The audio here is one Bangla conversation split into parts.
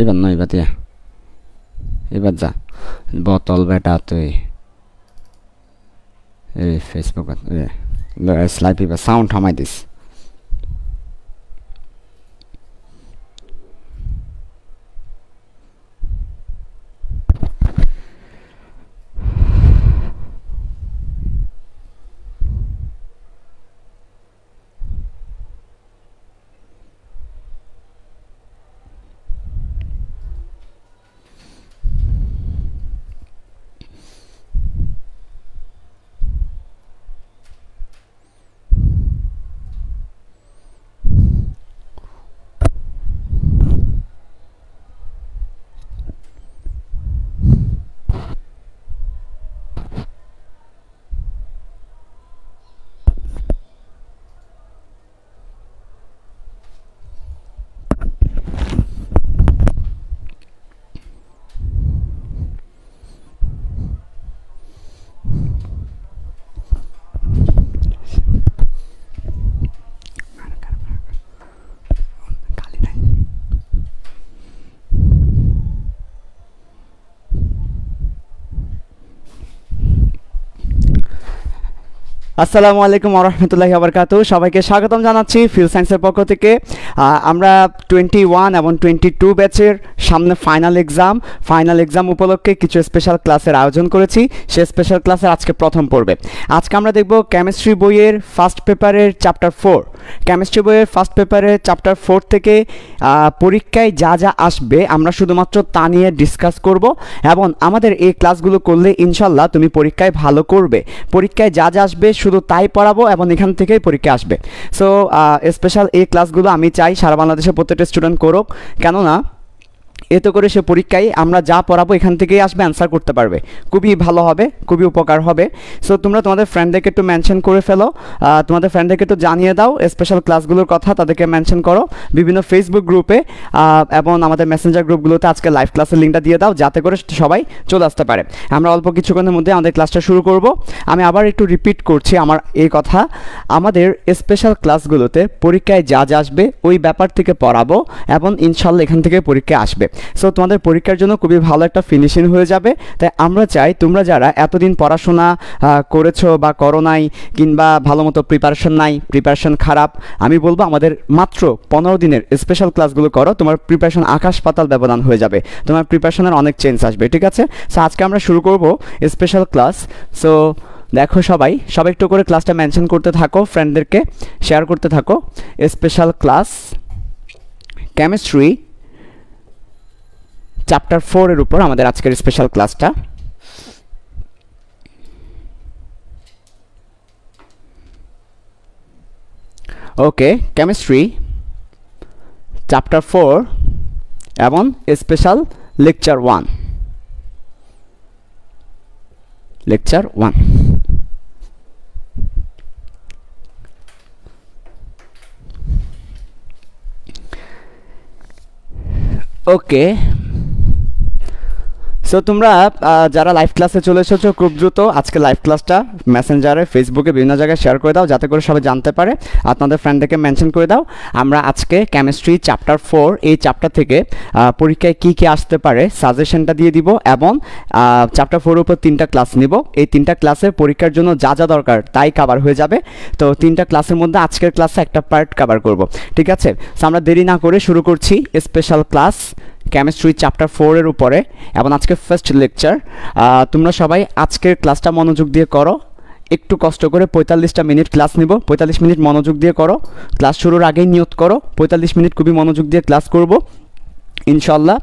এবার নয় বাতিয়া এবার যা বোতল বেটা তুই এই ফেসবুক স্লাইপি বা সাউন্ড থামাই দিস আসসালামু আলাইকুম ওয়া রাহমাতুল্লাহি ওয়া বারাকাতুহু সবাইকে স্বাগতম জানাচ্ছি ফিল সায়েন্সের পক্ষ থেকে আমরা 21 এবং 22 ব্যাচের সামনে ফাইনাল এক্সাম উপলক্ষে কিছু স্পেশাল ক্লাসের আয়োজন করেছি সেই স্পেশাল ক্লাসের আজকে প্রথম পর্বে আজকে আমরা দেখব কেমিস্ট্রি বইয়ের ফার্স্ট পেপারের চ্যাপ্টার 4 কেমিস্ট্রি বইয়ের ফার্স্ট পেপারের চ্যাপ্টার 4 থেকে পরীক্ষায় যা যা আসবে আমরা শুধুমাত্র তা নিয়ে ডিসকাস করব এবং আমাদের এই ক্লাসগুলো করলে ইনশাআল্লাহ তুমি পরীক্ষায় ভালো করবে পরীক্ষায় যা যা আসবে শুধু তাই পড়াবো এবং এখান থেকেই পরীক্ষা আসবে সো স্পেশাল এই ক্লাসগুলো আমি চাই সারা বাংলাদেশের প্রত্যেকটা স্টুডেন্ট করুক কেননা এতে করে সে পরীক্ষায় আমরা যা পড়াবো এখান থেকেই আসবে অ্যান্সার করতে পারবে খুবই ভালো হবে খুবই উপকার হবে সো তোমরা তোমাদের ফ্রেন্ডদেরকে একটু মেনশন করে ফেলো তোমাদের ফ্রেন্ডদেরকে একটু জানিয়ে দাও স্পেশাল ক্লাসগুলোর কথা তাদেরকে মেনশন করো বিভিন্ন ফেসবুক গ্রুপে এবং আমাদের মেসেঞ্জার গ্রুপগুলোতে আজকে লাইভ ক্লাসের লিঙ্কটা দিয়ে দাও যাতে করে সবাই চলে আসতে পারে আমরা অল্প কিছুক্ষণের মধ্যে আমাদের ক্লাসটা শুরু করব আমি আবার একটু রিপিট করছি আমার এই কথা আমাদের স্পেশাল ক্লাসগুলোতে পরীক্ষায় যা যা আসবে ওই ব্যাপার থেকে পড়াবো এবং ইনশাআল্লাহ এখান থেকে পরীক্ষা আসবে সো তোমাদের পরীক্ষার জন্য খুবই ভালো একটা ফিনিশিং হয়ে যাবে তাই আমরা চাই তোমরা যারা এতদিন পড়াশোনা করেছো বা করো নাই কিংবা ভালো মতো প্রিপারেশন খারাপ আমি বলবো আমাদের মাত্র 15 দিনের স্পেশাল ক্লাসগুলো করো তোমার প্রিপারেশন আকাশ পাতাল ব্যবধান হয়ে যাবে তোমার প্রিপারেশনের অনেক চেঞ্জ আসবে ঠিক আছে সো আজকে আমরা শুরু করব স্পেশাল ক্লাস সো দেখো সবাই একটু করে ক্লাসটা মেনশন করতে থাকো ফ্রেন্ডদেরকে শেয়ার করতে থাকো স্পেশাল ক্লাস কেমিস্ট্রি চ্যাপ্টার 4 এর উপর আমাদের আজকের স্পেশাল ক্লাসটা ওকে কেমিস্ট্রি চ্যাপ্টার 4 এবং স্পেশাল লেকচার 1 ওকে সো তোমরা যারা লাইভ ক্লাসে চলে এসেছো খুব দ্রুত আজকে লাইভ ক্লাসটা মেসেঞ্জারে ফেসবুকে বিভিন্ন জায়গায় শেয়ার করে দাও যাতে করে সবাই জানতে পারে আপনাদের ফ্রেন্ডদেরকে মেনশন করে দাও আমরা আজকে কেমিস্ট্রি চ্যাপ্টার 4 এই চ্যাপ্টার থেকে পরীক্ষায় কি কি আসতে পারে সাজেশনটা দিয়ে দিব এবং চ্যাপ্টার 4 এর উপর 3টা ক্লাস নিব এই 3টা ক্লাসে পরীক্ষার জন্য যা যা দরকার তাই কভার হয়ে যাবে তো 3টা ক্লাসের মধ্যে আজকের ক্লাসে একটা পার্ট কভার করব ঠিক আছে সো আমরা দেরি না করে শুরু করছি স্পেশাল ক্লাস কেমিস্ট্রি চ্যাপ্টার 4 এর উপরে এবং আজকে ফার্স্ট লেকচার তোমরা সবাই আজকের ক্লাসটা মনোযোগ দিয়ে করো একটু কষ্ট করে 45টা মিনিট ক্লাস নিব 45 মিনিট মনোযোগ দিয়ে করো ক্লাস শুরুর আগেই নিয়ত করো 45 মিনিট খুবই মনোযোগ দিয়ে ক্লাস করব ইনশাআল্লাহ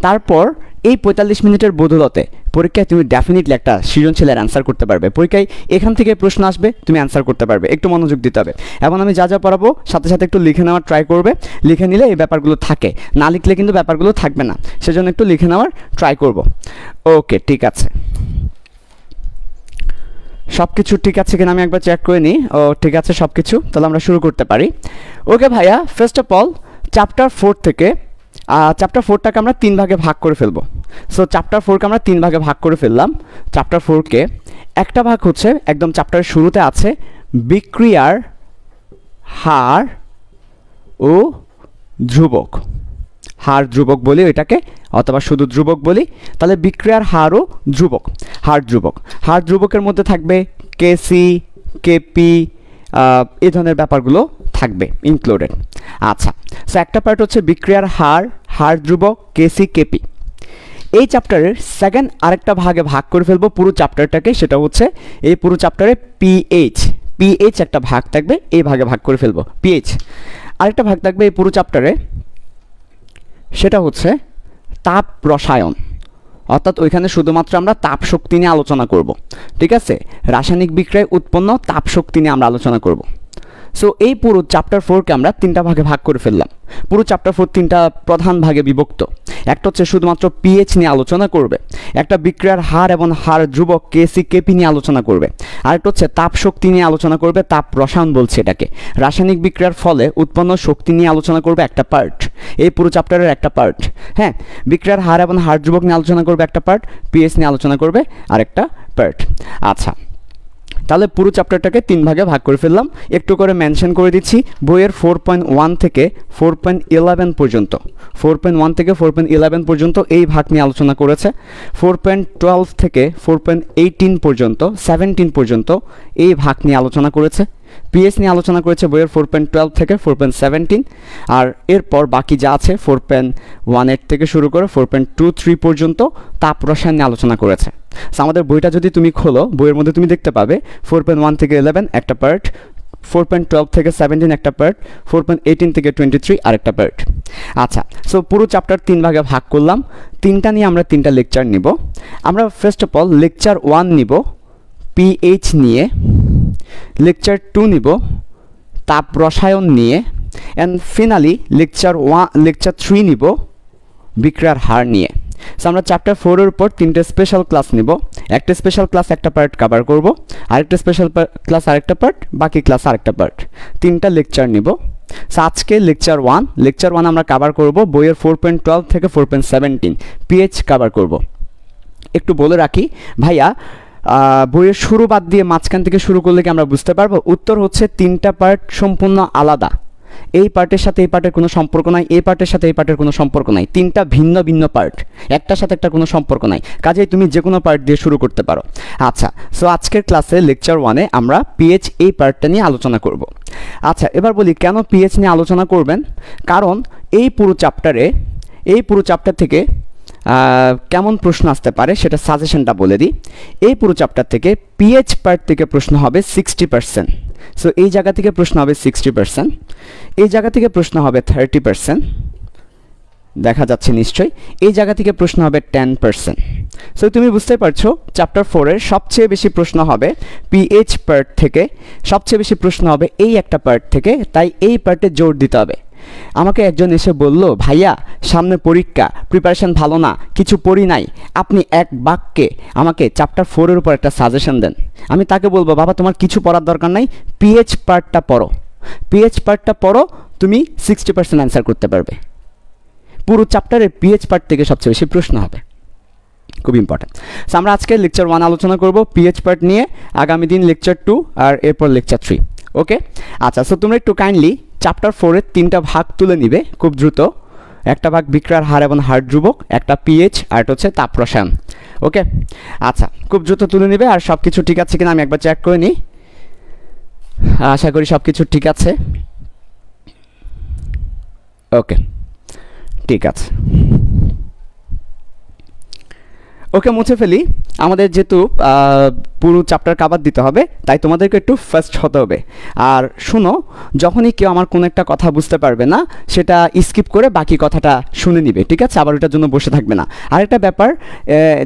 তারপর এই 45 মিনিটের বদৌলতে পরীক্ষায় তুমি ডেফিনেটলি একটা সৃজনশীলের অ্যান্সার করতে পারবে পরীক্ষায় এখান থেকে প্রশ্ন আসবে তুমি অ্যান্সার করতে পারবে একটু মনোযোগ দিতে হবে এবং আমি যা যা পড়াবো সাথে সাথে একটু লিখে নেওয়ার ট্রাই করবে লিখে নিলে এই ব্যাপারগুলো থাকে না লিখলে কিন্তু ব্যাপারগুলো থাকবে না সেজন্য একটু লিখে নেওয়ার ট্রাই করব ওকে ঠিক আছে সব কিছু ঠিক আছে কিনা আমি একবার চেক করে নিই ও ঠিক আছে সব কিছু তাহলে আমরা শুরু করতে পারি ওকে ভাইয়া ফার্স্ট অফ অল চ্যাপ্টার 4 থেকে চ্যাপ্টার 4টাকে আমরা 3 ভাগে ভাগ করে ফেলবো সো চ্যাপ্টার 4কে আমরা 3 ভাগে ভাগ করে ফেললাম চ্যাপ্টার 4কে একটা ভাগ হচ্ছে একদম চ্যাপ্টারের শুরুতে আছে বিক্রিয়ার হার ও ধ্রুবক হার ধ্রুবক বলি এটাকে, অথবা শুধু ধ্রুবক বলি, তাহলে বিক্রিয়ার হারও ধ্রুবক, হার ধ্রুবক। হার ধ্রুবকের মধ্যে থাকবে কেসি, কেপি, এই ধরনের ব্যাপারগুলো থাকবে ইনক্লুডেড। আচ্ছা, সো একটা পার্ট হচ্ছে বিক্রিয়ার হার, হার ধ্রুবক, কেসি, কেপি। এই চ্যাপ্টারের সেকেন্ড আরেকটা ভাগে ভাগ করে ফেলবো পুরো চ্যাপ্টারটাকে, সেটা হচ্ছে এই পুরো চ্যাপ্টারে পিএইচ একটা ভাগ থাকবে, এই ভাগে ভাগ করে ফেলবো পিএইচ। আরেকটা ভাগ থাকবে এই পুরো চ্যাপ্টারে, সেটা হচ্ছে তাপ রসায়ন, অর্থাৎ ওইখানে শুধুমাত্র আমরা তাপ শক্তি নিয়ে আলোচনা করব। ঠিক আছে, রাসায়নিক বিক্রিয়ায় উৎপন্ন তাপ শক্তি নিয়ে আমরা আলোচনা করব। সো এই পুরো চ্যাপ্টার 4কে আমরা তিনটা ভাগে ভাগ করে ফেললাম। পুরো চ্যাপ্টার 4 তিনটা প্রধান ভাগে বিভক্ত। একটা হচ্ছে শুধুমাত্র পিএইচ নিয়ে আলোচনা করবে, একটা বিক্রিয়ার হার এবং হার ধ্রুবক কেসি, কেপি নিয়ে আলোচনা করবে, আরেকটা হচ্ছে তাপ শক্তি নিয়ে আলোচনা করবে, তাপ রসায়ন বলছে এটাকে, রাসায়নিক বিক্রিয়ার ফলে উৎপন্ন শক্তি নিয়ে আলোচনা করবে একটা পার্ট, এই পুরো চ্যাপ্টারের একটা পার্ট। হ্যাঁ, বিক্রিয়ার হার এবং হার ধ্রুবক নিয়ে আলোচনা করবে একটা পার্ট, পিএইচ নিয়ে আলোচনা করবে আরেকটা পার্ট। আচ্ছা, তাহলে পুরো চ্যাপ্টারটাকে তিন ভাগে ভাগ করে ফেললাম। একটু করে মেনশন করে দিচ্ছি, বইয়ের 4.1 থেকে 4.11 পর্যন্ত, 4.1 থেকে 4.11 পর্যন্ত এই ভাগ নিয়ে আলোচনা করেছে। 4.12 থেকে 4.18 পর্যন্ত, 17 পর্যন্ত এই ভাগ নিয়ে আলোচনা করেছে। পিএইচ নিয়ে আলোচনা করেছে বইয়ের 4.12 থেকে 4.17, আর এরপর বাকি যা আছে 4.18 থেকে শুরু করে 4.23 পর্যন্ত তাপ রসায়ন নিয়ে আলোচনা করেছে। আমাদের বইটা যদি তুমি খোলো, বইয়ের মধ্যে তুমি দেখতে পাবে 4.1 থেকে 11 একটা পার্ট, 4.12 থেকে 17 একটা পার্ট, 4.18 থেকে 23 আরেকটা পার্ট। আচ্ছা, সো পুরো চ্যাপ্টার তিন ভাগে ভাগ করলাম, তিনটা নিয়ে আমরা তিনটা লেকচার নিব। আমরা ফার্স্ট অফ অল লেকচার 1 নিব পিএইচ নিয়ে, লেকচার 2 নিব তাপ রসায়ন নিয়ে, অ্যান্ড ফিনালি লেকচার 3 নিব বিক্রিয়ার হার নিয়ে। সো আমরা চ্যাপ্টার 4-এর উপর তিনটে স্পেশাল ক্লাস নিব, একটা স্পেশাল ক্লাস একটা পার্ট কভার করব, আরেকটা স্পেশাল ক্লাস আরেকটা পার্ট, বাকি ক্লাস আরেকটা পার্ট, তিনটা লেকচার নিব। সো আজকে লেকচার 1 আমরা কভার করব বইয়ের 4.12 থেকে 4.17 পিএইচ কভার করব। একটু বলে রাখি ভাইয়া, বইয়ের শুরু বাদ দিয়ে মাঝখান থেকে শুরু করলে কি আমরা বুঝতে পারবো? উত্তর হচ্ছে তিনটা পার্ট সম্পূর্ণ আলাদা, এই পার্টের সাথে এই পার্টের কোনো সম্পর্ক নাই, এই পার্টের সাথে এই পার্টের কোনো সম্পর্ক নাই, তিনটা ভিন্ন ভিন্ন পার্ট, একটার সাথে একটা কোনো সম্পর্ক নাই, কাজেই তুমি যে কোনো পার্ট দিয়ে শুরু করতে পারো। আচ্ছা, সো আজকের ক্লাসে লেকচার 1-এ আমরা পিএইচ এই পার্টটা নিয়ে আলোচনা করব। আচ্ছা, এবার বলি কেন পিএইচ নিয়ে আলোচনা করবেন? কারণ এই পুরো চ্যাপ্টার থেকে কেমন প্রশ্ন আসতে পারে সেটা সাজেশনটা বলে দিই। এই পুরো চ্যাপ্টার থেকে পিএইচ পার্ট থেকে প্রশ্ন হবে 60%। সো এই জায়গা থেকে প্রশ্ন হবে 60%, এই জায়গা থেকে প্রশ্ন হবে 30%, দেখা যাচ্ছে নিশ্চয়ই, এই জায়গা থেকে প্রশ্ন হবে 10%। সো তুমি বুঝতে পারছো চ্যাপ্টার 4-এর সবচেয়ে বেশি প্রশ্ন হবে পিএইচ পার্ট থেকে, সবচেয়ে বেশি প্রশ্ন হবে এই একটা পার্ট থেকে, তাই এই পার্টে জোর দিতে হবে। আমাকে একজন এসে বলল, ভাইয়া সামনে পরীক্ষা, প্রিপারেশন ভালো না, কিছু পড়ি নাই, আপনি এক বাক্যে আমাকে চ্যাপ্টার 4-এর উপর একটা সাজেশন দেন। আমি তাকে বলবো, বাবা তোমার কিছু পড়ার দরকার নাই, পিএইচ পার্টটা পড়ো, পিএইচ পার্টটা পড়ো, তুমি 60% অ্যান্সার করতে পারবে। পুরো চ্যাপ্টারের পিএইচ পার্ট থেকে সবচেয়ে বেশি প্রশ্ন হবে, খুব ইম্পর্টেন্ট। সো আমরা আজকে লেকচার 1 আলোচনা করব পিএইচ পার্ট নিয়ে, আগামী দিন লেকচার 2, আর এরপর লেকচার 3। ওকে, আচ্ছা, সো তোমরা একটু কাইন্ডলি চ্যাপ্টার 4-এর তিনটা ভাগ তুলে নিবে খুব দ্রুত। একটা ভাগ বিক্রিয়ার হার এবং হার ধ্রুবক, একটা পিএইচ, আর এটা হচ্ছে তাপ রসায়ন। ওকে, আচ্ছা, খুব দ্রুত তুলে নিবে। আর সব কিছু ঠিক আছে কিনা আমি একবার চেক করে নিই, আশা করি সব কিছু ঠিক আছে। ওকে, ঠিক আছে। ওকে, মুছে ফেলি। আমাদের যেহেতু পুরো চ্যাপ্টার কভার দিতে হবে, তাই তোমাদেরকে একটু ফাস্ট হতে হবে। আর শুনো, যখনই কেউ আমার কোনো একটা কথা বুঝতে পারবে না, সেটা স্কিপ করে বাকি কথাটা শুনে নিবে, ঠিক আছে? আবার ওটার জন্য বসে থাকবে না। আরেকটা ব্যাপার,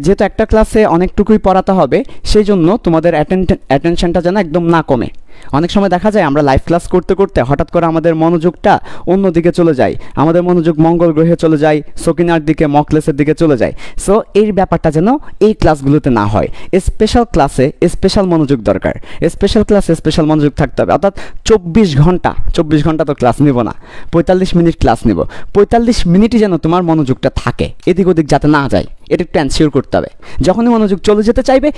যেহেতু একটা ক্লাসে অনেকটুকুই পড়াতে হবে, সেই জন্য তোমাদের অ্যাটেনশনটা যেন একদম না কমে। অনেক সময় দেখা যায় আমরা লাইভ ক্লাস করতে করতে হঠাৎ করে আমাদের মনোযোগটা অন্যদিকে চলে যায়, আমাদের মনোযোগ মঙ্গল গ্রহে চলে যায়, সকিনার দিকে, মকলেসের দিকে চলে যায়। সো এই ব্যাপারটা যেন এই ক্লাসগুলোতে না হয়। স্পেশাল ক্লাসে স্পেশাল মনোযোগ দরকার, স্পেশাল ক্লাসে স্পেশাল মনোযোগ থাকতে হবে। অর্থাৎ 24 ঘন্টা তো ক্লাস নিব না, 45 মিনিট ক্লাস নিব। 45 মিনিটই যেন তোমার মনোযোগটা থাকে, এদিক ওদিক যাতে না যায়। এটা একটু এনশিওর করতে হবে। যখনই মনোযোগ চলে যেতে চাইবে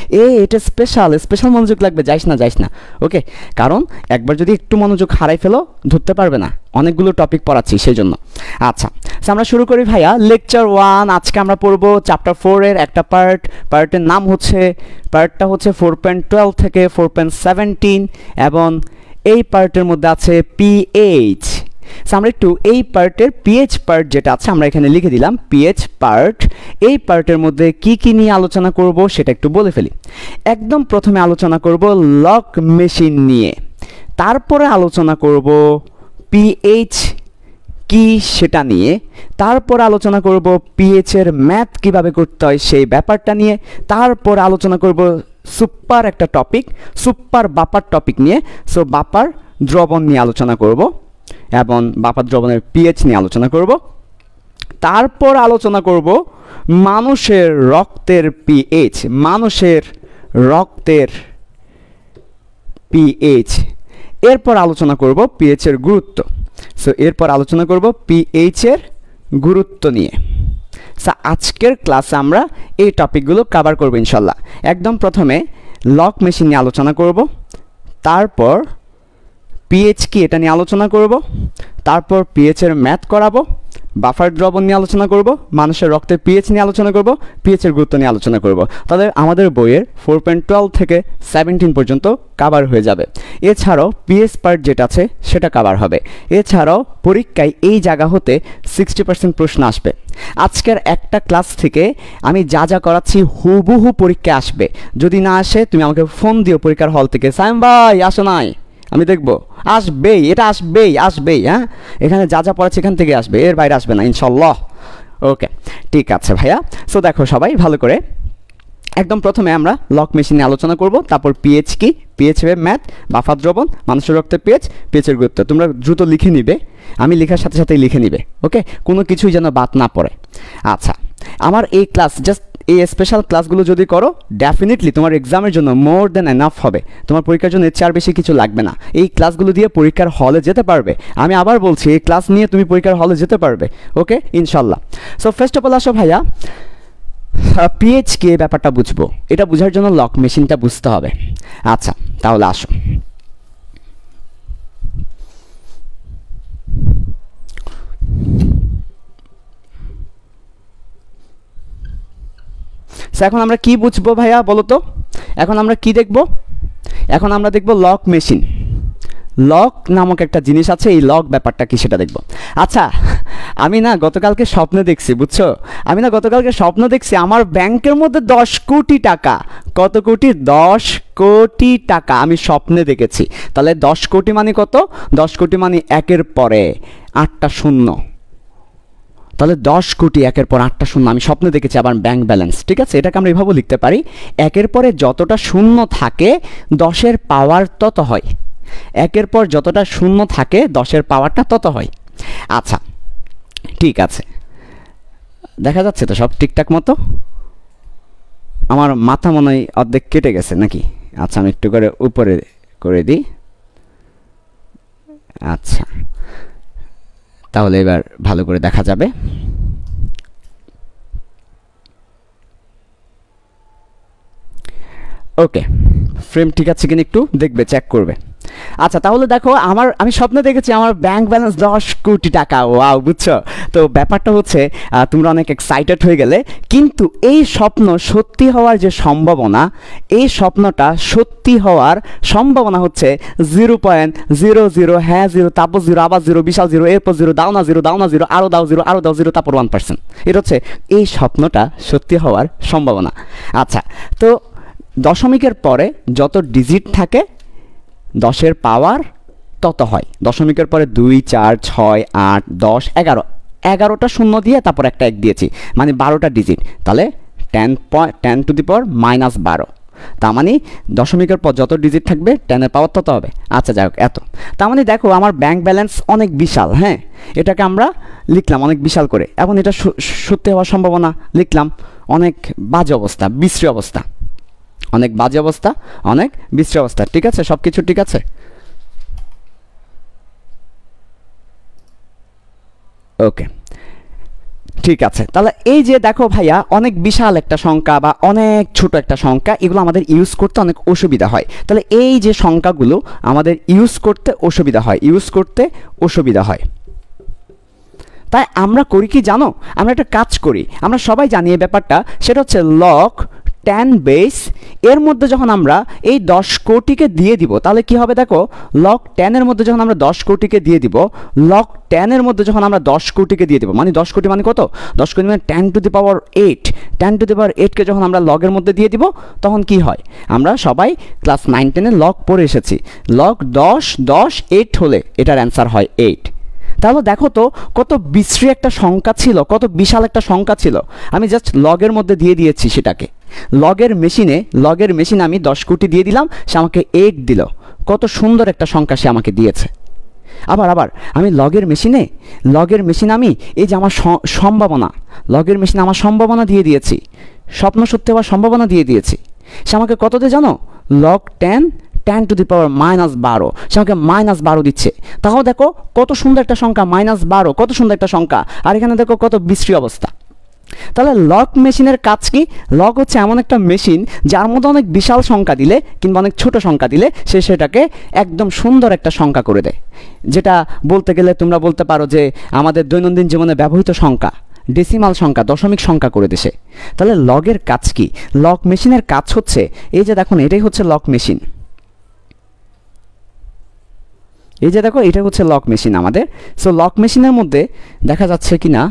এটা স্পেশাল মনোযোগ লাগবে, যাইস না, ওকে? কারণ একবার যদি একটু মনোযোগ হারাই ফেলো ধরতে পারবে না, অনেকগুলো টপিক পড়াচ্ছি সেই জন্য। আচ্ছা, আমরা শুরু করি ভাইয়া। লেকচার 1 আজকে আমরা পড়বো চ্যাপ্টার 4 এর একটা পার্টের নাম হচ্ছে, পার্টটা হচ্ছে 4.12 থেকে 4.17 এবং এই পার্টের মধ্যে আছে পিএইচ। আমরা একটু এই পার্টের পিএইচ পার্ট যেটা আছে আমরা এখানে লিখে দিলাম পিএইচ পার্ট। এই পার্টের মধ্যে কি নিয়ে আলোচনা করব সেটা একটু বলে ফেলি। একদম প্রথমে আলোচনা করব লক মেশিন নিয়ে, তারপরে আলোচনা করব পিএইচ কি সেটা নিয়ে, তারপর আলোচনা করব পিএইচ এর ম্যাথ কিভাবে করতে হয় সেই ব্যাপারটা নিয়ে, তারপর আলোচনা করব সুপার একটা টপিক, সুপার বাপার টপিক নিয়ে। সো বাপার দ্রবণ নিয়ে আলোচনা করব এবং বাপার দ্রবণের পিএইচ নিয়ে আলোচনা করব। তারপর আলোচনা করব মানুষের রক্তের পিএইচ, মানুষের রক্তের পিএইচ। এরপর আলোচনা করব পিএইচ এর গুরুত্ব। সো এরপর আলোচনা করব পিএইচ এর গুরুত্ব নিয়ে। আজকের ক্লাসে আমরা এই টপিকগুলো কভার করব ইনশাল্লাহ। একদম প্রথমে লক মেশিন নিয়ে আলোচনা করব, তারপর পিএইচ কি এটা নিয়ে আলোচনা করব, তারপর পিএইচ এর ম্যাথ করাবো, বাফার দ্রবণ নিয়ে আলোচনা করব, মানুষের রক্তের পিএইচ নিয়ে আলোচনা করব, পিএইচ এর গুরুত্ব নিয়ে আলোচনা করব। তাহলে আমাদের বইয়ের 4.12 থেকে 17 পর্যন্ত কভার হয়ে যাবে। এছাড়াও পিএইচ পার্ট যেটা আছে সেটা কভার হবে। এছাড়াও পরীক্ষায় এই জায়গা হতে 60% প্রশ্ন আসবে। আজকের একটা ক্লাস থেকে আমি যা করাচ্ছি হুবহু পরীক্ষায় আসবে। যদি না আসে তুমি আমাকে ফোন দিও পরীক্ষার হল থেকে, সাইম ভাই আসো নাই, আমি দেখব। আসবেই, এটা আসবেই। হ্যাঁ, এখানে যা পড়াচ্ছে এখান থেকে আসবে, এর বাইরে আসবে না ইনশাল্লাহ। ওকে, ঠিক আছে ভাইয়া। সো দেখো সবাই ভালো করে, একদম প্রথমে আমরা লক মেশিন নিয়ে আলোচনা করব, তারপর পিএইচ কি, পিএইচ এর ম্যাথ, বাফার দ্রবণ, মানুষের রক্তের পিএইচ, পিএইচ এর গুরুত্ব। তোমরা দ্রুত লিখে নিবে, আমি লেখার সাথে সাথেই লিখে নিবে, ওকে? কোনো কিছুই যেন বাদ না পড়ে। আচ্ছা, আমার এই ক্লাস জাস্ট এই স্পেশাল ক্লাসগুলো যদি করো ডেফিনেটলি তোমার এক্সামের জন্য মোর দ্যান এনাফ হবে। তোমার পরীক্ষার জন্য এর চেয়ে আর বেশি কিছু লাগবে না। এই ক্লাসগুলো দিয়ে পরীক্ষার হলে যেতে পারবে। আমি আবার বলছি, এই ক্লাস নিয়ে তুমি পরীক্ষার হলে যেতে পারবে, ওকে ইনশাল্লাহ। সো ফার্স্ট অফ অল আসো ভাইয়া, পিএইচ কি এই ব্যাপারটা বুঝবো, এটা বোঝার জন্য লক মেশিনটা বুঝতে হবে। আচ্ছা তাহলে আসো। এখন আমরা কি বুঝবো ভাইয়া বলো তো? এখন আমরা কি দেখব? এখন আমরা দেখব লক মেশিন। লক নামক একটা জিনিস আছে, এই লক ব্যাপারটা কি সেটা দেখব। আচ্ছা, আমি না গতকালকে স্বপ্নে দেখছি, বুঝছো? আমি না গতকালকে স্বপ্ন দেখছি আমার ব্যাংকের মধ্যে 10 কোটি টাকা। কত কোটি? 10 কোটি টাকা আমি স্বপ্নে দেখেছি। তাহলে 10 কোটি মানে কত? 10 কোটি মানে একের পরে 8টা শূন্য। তাহলে 10 কোটি একের পর 8টা শূন্য আমি স্বপ্নে দেখেছি, আবার ব্যাংক ব্যালেন্স। ঠিক আছে, এটাকে আমরা এভাবে লিখতে পারি, একের পরে যতটা শূন্য থাকে 10-এর পাওয়ার তত হয়। একের পর যতটা শূন্য থাকে 10-এর পাওয়ারটা তত হয়। আচ্ছা ঠিক আছে, দেখা যাচ্ছে তো সব ঠিকঠাক মতো? আমার মাথা মনে হয় অর্ধেক কেটে গেছে নাকি? আচ্ছা আমি একটু করে উপরে করে দিই। আচ্ছা তাহলে এবার ভালো করে দেখা যাবে। ওকে, ফ্রেম ঠিক আছে কিনা একটু দেখবে, চেক করবে। আচ্ছা তাহলে দেখো, আমি স্বপ্নে দেখেছি আমার ব্যাংক ব্যালেন্স 10 কোটি টাকা। ওয়াও, বুঝছো তো? ব্যাপারটা হচ্ছে তোমরা অনেক এক্সাইটেড হয়ে গেলে, কিন্তু এই স্বপ্ন সত্যি হওয়ার যে সম্ভাবনা, এই স্বপ্নটা সত্যি হওয়ার সম্ভাবনা হচ্ছে 0.00, হ্যাঁ 0, তারপর 0, আবার 0, বিশাল 0, এরপর 0, দাও না 0, আরও দাও 0, আরও দাও 0, তারপর 1%। এটা হচ্ছে এই স্বপ্নটা সত্যি হওয়ার সম্ভাবনা। আচ্ছা, তো দশমিকের পরে যত ডিজিট থাকে 10-এর পাওয়ার তত হয়। দশমিকের পরে 2, 4, 6, 8, 10, 11, 11টা শূন্য দিয়ে তারপর একটা 1 দিয়েছি, মানে 12টা ডিজিট। তাহলে 10 টু দি পাওয়ার -12। তার মানে দশমিকের পর যত ডিজিট থাকবে 10-এর পাওয়ার তত হবে। আচ্ছা যাই হোক, এত। তার মানে দেখো আমার ব্যাংক ব্যালেন্স অনেক বিশাল। হ্যাঁ, এটাকে আমরা লিখলাম অনেক বিশাল করে, এবং এটা সত্যি হওয়ার সম্ভাবনা লিখলাম অনেক বাজে অবস্থা, বিশ্রী অবস্থা, অনেক বাজে অবস্থা, অনেক বিশ্রী অবস্থা। ঠিক আছে, সব কিছু ঠিক আছে? ওকে, ঠিক আছে, তাহলে এই যে দেখো ভাইয়া অনেক বিশাল একটা সংখ্যা বা অনেক ছোট একটা সংখ্যা, এগুলো আমাদের ইউজ করতে অনেক অসুবিধা হয়। তাহলে এই যে সংখ্যাগুলো আমাদের ইউজ করতে অসুবিধা হয়, তাই আমরা করি কি জানো, আমরা একটা কাজ করি, আমরা সবাই জানি এই ব্যাপারটা, সেটা হচ্ছে log 10 বেস এর মধ্যে যখন আমরা এই 10 কোটিকে দিয়ে দিব, তাহলে কি হবে দেখো, log 10 এর মধ্যে যখন আমরা 10 কোটিকে দিয়ে দিব, log 10 এর মধ্যে যখন আমরা 10 কোটিকে দিয়ে দিব, মানে 10 কোটি মানে কত, 10 কোটি মানে 10 two the power 8, 10 two the পাওয়ার 8কে যখন আমরা লগের মধ্যে দিয়ে দিব, তখন কি হয়, আমরা সবাই ক্লাস 9 10 এ লগ পড়ে এসেছি, log 10 10 8 হলে এটার অ্যান্সার হয় 8। তাহলে দেখো তো কত বিশ্রী একটা সংখ্যা ছিল, কত বিশাল একটা সংখ্যা ছিল, আমি জাস্ট লগের মধ্যে দিয়ে দিয়েছি সেটাকে, লগের মেশিনে আমি 10 কোটি দিয়ে দিলাম, সে আমাকে 8 দিল, কত সুন্দর একটা সংখ্যা সে আমাকে দিয়েছে। আবার আমি লগের মেশিনে আমি এই যে আমার সম্ভাবনা, লগের মেশিনে আমার সম্ভাবনা দিয়ে দিয়েছি, স্বপ্ন সত্যি হওয়ার সম্ভাবনা দিয়ে দিয়েছি, সে আমাকে কত দিয়ে জানো, log 10 টু দি পাওয়ার -12, সে আমাকে -12 দিচ্ছে। তাও দেখো কত সুন্দর একটা সংখ্যা, -12 কত সুন্দর একটা সংখ্যা, আর এখানে দেখো কত বিশ্রী অবস্থা। তাহলে লগ মেশিনের কাজ কি, লগ হচ্ছে এমন একটা মেশিন যার মধ্যে অনেক বিশাল সংখ্যা দিলে কিংবা অনেক ছোট সংখ্যা দিলে সে সেটাকে একদম সুন্দর একটা সংখ্যা করে দেয়, যেটা বলতে গেলে তোমরা বলতে পারো যে আমাদের দৈনন্দিন জীবনে ব্যবহৃত সংখ্যা, ডেসিমাল সংখ্যা, দশমিক সংখ্যা করে দিছে। তাহলে লগের কাজ কি, লগ মেশিনের কাজ হচ্ছে এই যে দেখুন, এটাই হচ্ছে লগ মেশিন, এই যে দেখো এটা হচ্ছে লক মেশিন আমাদের। সো লক মেশিনের মধ্যে দেখা যাচ্ছে কি না,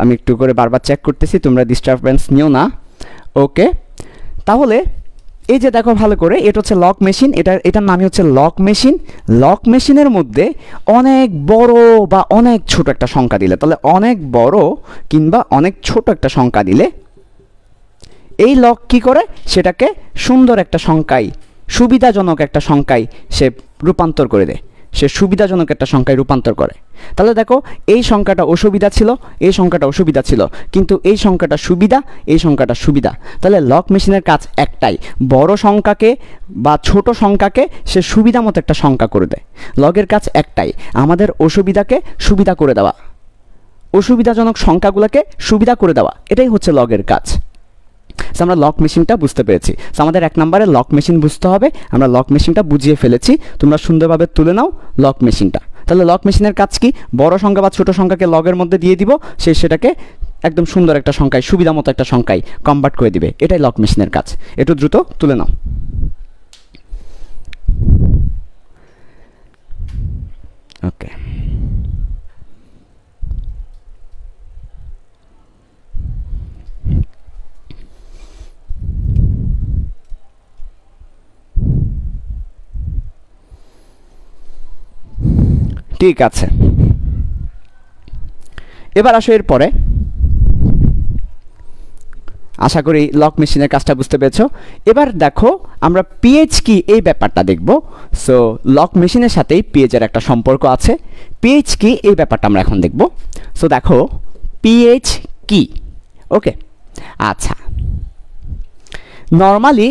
আমি একটু করে বারবার চেক করতেছি, তোমরা ডিস্টারবেন্স নিও না। ওকে, তাহলে এই যে দেখো ভালো করে, এটা হচ্ছে লক মেশিন, এটার নামই হচ্ছে লক মেশিন। লক মেশিনের মধ্যে অনেক বড় বা অনেক ছোট একটা সংখ্যা দিলে, তাহলে অনেক বড় কিংবা অনেক ছোট একটা সংখ্যা দিলে এই লক কি করে, সেটাকে সুন্দর একটা সংখ্যায়, সুবিধাজনক একটা সংখ্যায় সে রূপান্তর করে দেয়, সে সুবিধাজনক একটা সংখ্যায় রূপান্তর করে। তাহলে দেখো এই সংখ্যাটা অসুবিধা ছিল, এই সংখ্যাটা অসুবিধা ছিল, কিন্তু এই সংখ্যাটা সুবিধা, এই সংখ্যাটা সুবিধা। তাহলে লক মেশিনের কাজ একটাই, বড় সংখ্যাকে বা ছোট সংখ্যাকে সে সুবিধা মতো একটা সংখ্যা করে দেয়। লগের কাজ একটাই, আমাদের অসুবিধাকে সুবিধা করে দেওয়া, অসুবিধাজনক সংখ্যাগুলোকে সুবিধা করে দেওয়া, এটাই হচ্ছে লগের কাজ। আমরা লক মেশিনটা বুঝতে পেরেছি। আমাদের 1 নম্বরে লক মেশিন বুঝতে হবে, আমরা লক মেশিনটা বুঝিয়ে ফেলেছি, তোমরা সুন্দরভাবে তুলে নাও লক মেশিনটা। তাহলে লক মেশিনের কাজ কি, বড় সংখ্যা বা ছোট সংখ্যাকে লগের মধ্যে দিয়ে দিব, সেটাকে একদম সুন্দর একটা সংখ্যায়, সুবিধা মতো একটা সংখ্যায় কনভার্ট করে দিবে, এটাই লক মেশিনের কাজ। একটু দ্রুত তুলে নাও। ওকে, ঠিক আছে, এবার আসো এরপরে, আশা করি লক মেশিনের কাজটা বুঝতে পেরেছো। এবার দেখো আমরা পিএইচ কি এই ব্যাপারটা দেখব। সো লক মেশিনের সাথেই পিএইচের একটা সম্পর্ক আছে, পিএইচ কি এই ব্যাপারটা আমরা এখন দেখব। সো দেখো পিএইচ কি, ওকে আচ্ছা, নর্মালি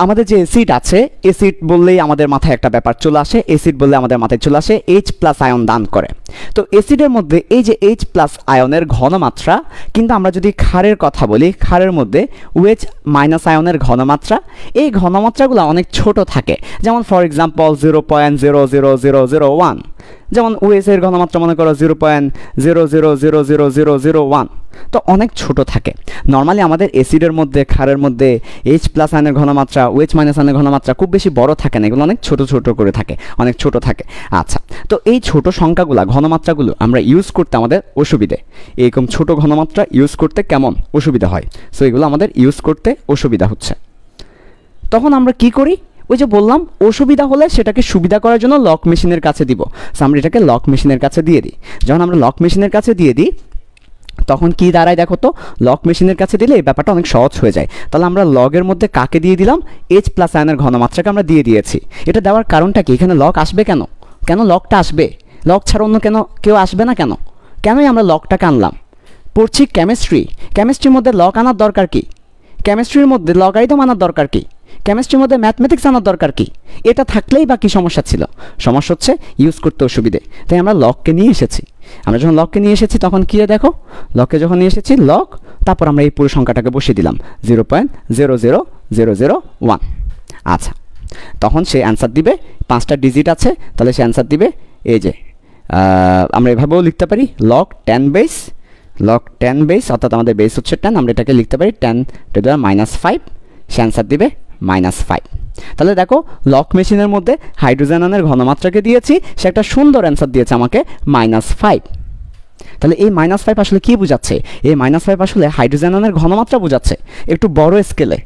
আমাদের যে অ্যাসিড আছে, অ্যাসিড বললেই আমাদের মাথায় একটা ব্যাপার চলে আসে, অ্যাসিড বললে আমাদের মাথায় চলে আসে H+ আয়ন দান করে। তো অ্যাসিডের মধ্যে এই যে H+ আয়নের ঘনমাত্রা, কিন্তু আমরা যদি ক্ষারের কথা বলি, ক্ষারের মধ্যে OH- আয়নের ঘনমাত্রা, এই ঘনমাত্রাগুলো অনেক ছোট থাকে। যেমন ফর এক্সাম্পল 0.00001, যেমন OH এর ঘনমাত্রা মনে করো 0.0000001, তো অনেক ছোট থাকে। নর্মালি আমাদের অ্যাসিডের মধ্যে, ক্ষারের মধ্যে H+ আয়নের ঘনমাত্রা, OH- আয়নের ঘনমাত্রা খুব বেশি বড় থাকে না, এগুলো অনেক ছোট ছোট করে থাকে, অনেক ছোট থাকে। আচ্ছা, তো এই ছোট সংখ্যাগুলো, ঘনমাত্রাগুলো আমরা ইউজ করতে আমাদের অসুবিধে, এরকম ছোট ঘনমাত্রা ইউজ করতে কেমন অসুবিধা হয়, সো এগুলো আমাদের ইউজ করতে অসুবিধা হচ্ছে। তখন আমরা কি করি, ওই যে বললাম অসুবিধা হলে সেটাকে সুবিধা করার জন্য লক মেশিনের কাছে দিব। সো আমরা এটাকে লক মেশিনের কাছে দিয়ে দিই। যখন আমরা লক মেশিনের কাছে দিয়ে দিই তখন কি দাঁড়ায় দেখো তো, লক মেশিনের কাছে দিলে এই ব্যাপারটা অনেক সহজ হয়ে যায়। তাহলে আমরা লগের মধ্যে কাকে দিয়ে দিলাম, H+ আয়নের ঘনমাত্রাকে আমরা দিয়ে দিয়েছি। এটা দেওয়ার কারণটা কি, এখানে লক আসবে কেন, কেন লকটা আসবে, লক ছাড়া অন্য কেউ আসবে না কেন, কেনই আমরা লকটাকে আনলাম। পড়ছি কেমিস্ট্রির মধ্যে লক আনার দরকার কি, কেমিস্ট্রির মধ্যে লগারিদম আনার দরকার কি, কেমিস্ট্রির মধ্যে ম্যাথমেটিক্স আনার দরকার কি, এটা থাকলেই বা কি সমস্যা ছিল, সমস্যা হচ্ছে ইউজ করতে অসুবিধে, তাই আমরা লককে নিয়ে এসেছি। আমরা যখন লগকে নিয়ে এসেছি তখন কী দেখো, লগকে যখন নিয়ে এসেছি লগ, তারপর আমরা এই পুরো সংখ্যাটাকে বসিয়ে দিলাম 0.00001। আচ্ছা, তখন সে অ্যান্সার দিবে, 5টা ডিজিট আছে, তাহলে সে অ্যান্সার দিবে এই যে আমরা এভাবেও লিখতে পারি log 10 বেস, অর্থাৎ আমাদের বেস হচ্ছে 10, আমরা এটাকে লিখতে পারি 10 two the power -5, say answer দিবে -5। তাহলে দেখো লক মেশিনের মধ্যে হাইড্রোজেন আয়নের ঘনমাত্রাকে দিয়েছি, সে একটা সুন্দর অ্যান্সার দিয়েছে আমাকে -5। তাহলে এই -5 আসলে কী বোঝাচ্ছে? এই -5 আসলে হাইড্রোজেন আয়নের ঘনমাত্রা বোঝাচ্ছে একটু বড় স্কেলে।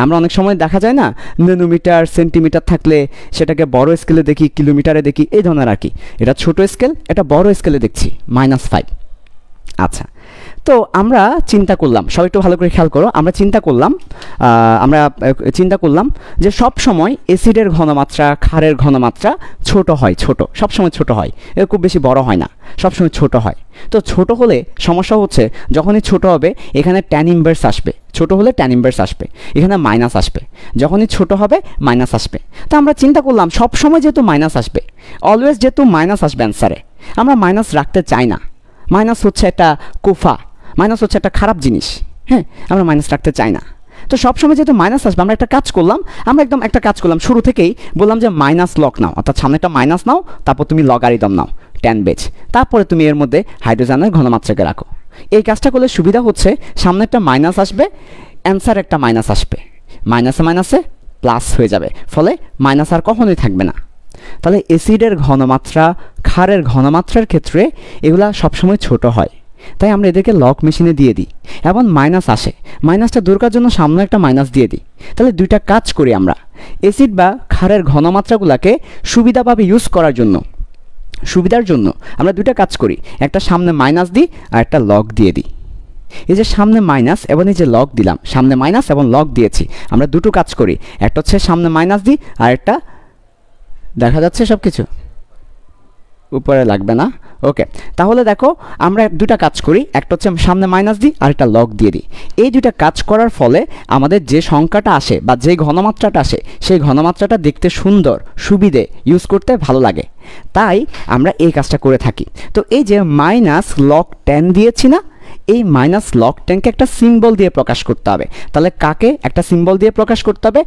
আমরা অনেক সময় দেখা যায় না, ন্যানোমিটার সেন্টিমিটার থাকলে সেটাকে বড় স্কেলে দেখি, কিলোমিটারে দেখি, এই ধরনের আর কি। এটা ছোট স্কেল, এটা বড় স্কেলে দেখছি -5। আচ্ছা, তো আমরা চিন্তা করলাম, সব একটু ভালো করে খেয়াল করো, আমরা চিন্তা করলাম যে সব সময় অ্যাসিডের ঘনমাত্রা, ক্ষারের ঘনমাত্রা ছোট হয়, সব সময় ছোট হয়, এর খুব বেশি বড় হয় না, সব সময় ছোট হয়। তো ছোট হলে সমস্যা হচ্ছে, যখনই ছোট হবে এখানে tan ইনভার্স আসবে, ছোট হলে tan ইনভার্স আসবে, এখানে মাইনাস আসবে, যখনই ছোট হবে মাইনাস আসবে। তো আমরা চিন্তা করলাম সব সময় যেহেতু মাইনাস আসবে, অলওয়েজ যেহেতু মাইনাস আসবে অ্যান্সারে, আমরা মাইনাস রাখতে চাই না। মাইনাস হচ্ছে একটা কুফা, মাইনাস হচ্ছে একটা খারাপ জিনিস, হ্যাঁ, আমরা মাইনাস রাখতে চাই না। তো সবসময় যেহেতু মাইনাস আসবে, আমরা একটা কাজ করলাম, শুরু থেকেই বললাম যে মাইনাস লগ নাও, অর্থাৎ সামনে একটা মাইনাস নাও, তারপর তুমি লগারিদম নাও 10 বেজ, তারপরে তুমি এর মধ্যে হাইড্রোজেনের ঘনমাত্রাকে রাখো। এই কাজটা করলে সুবিধা হচ্ছে, সামনে একটা মাইনাস আসবে, অ্যান্সার একটা মাইনাস আসবে, মাইনাসে প্লাস হয়ে যাবে, ফলে মাইনাস আর কখনোই থাকবে না। তাহলে অ্যাসিডের ঘনমাত্রা, ক্ষারের ঘনমাত্রার ক্ষেত্রে এগুলা সবসময় ছোট হয়, তাই আমরা এদেরকে লগ মেশিনে দিয়ে দিই, এবং মাইনাস আসে, মাইনাসটা দূর করার জন্য সামনে একটা মাইনাস দিয়ে দিই। তাহলে দুইটা কাজ করি আমরা, অ্যাসিড বা ক্ষারের ঘনমাত্রাগুলোকে সুবিধাভাবে ইউজ করার জন্য, সুবিধার জন্য আমরা দুইটা কাজ করি, একটা সামনে মাইনাস দিই আর একটা লগ দিয়ে দিই। এই যে সামনে মাইনাস এবং এই যে লগ দিলাম, সামনে মাইনাস এবং লগ দিয়েছি, আমরা দুটো কাজ করি, একটা হচ্ছে সামনে মাইনাস দিই আর একটা, দেখা যাচ্ছে সব কিছু উপরে লাগবে না, ওকে। তাহলে দেখো আমরা দুটা কাজ করি, একটা হচ্ছে সামনে মাইনাস দিই আর একটা লগ দিয়ে দিই। এই দুটা কাজ করার ফলে আমাদের যে সংখ্যাটা আসে বা যে ঘনমাত্রাটা আসে, সেই ঘনমাত্রাটা দেখতে সুন্দর, সুবিধে, ইউজ করতে ভালো লাগে, তাই আমরা এই কাজটা করে থাকি। তো এই যে -log10 দিয়েছি না, এই -log10কে একটা সিম্বল দিয়ে প্রকাশ করতে হবে। তাহলে কাকে একটা সিম্বল দিয়ে প্রকাশ করতে হবে?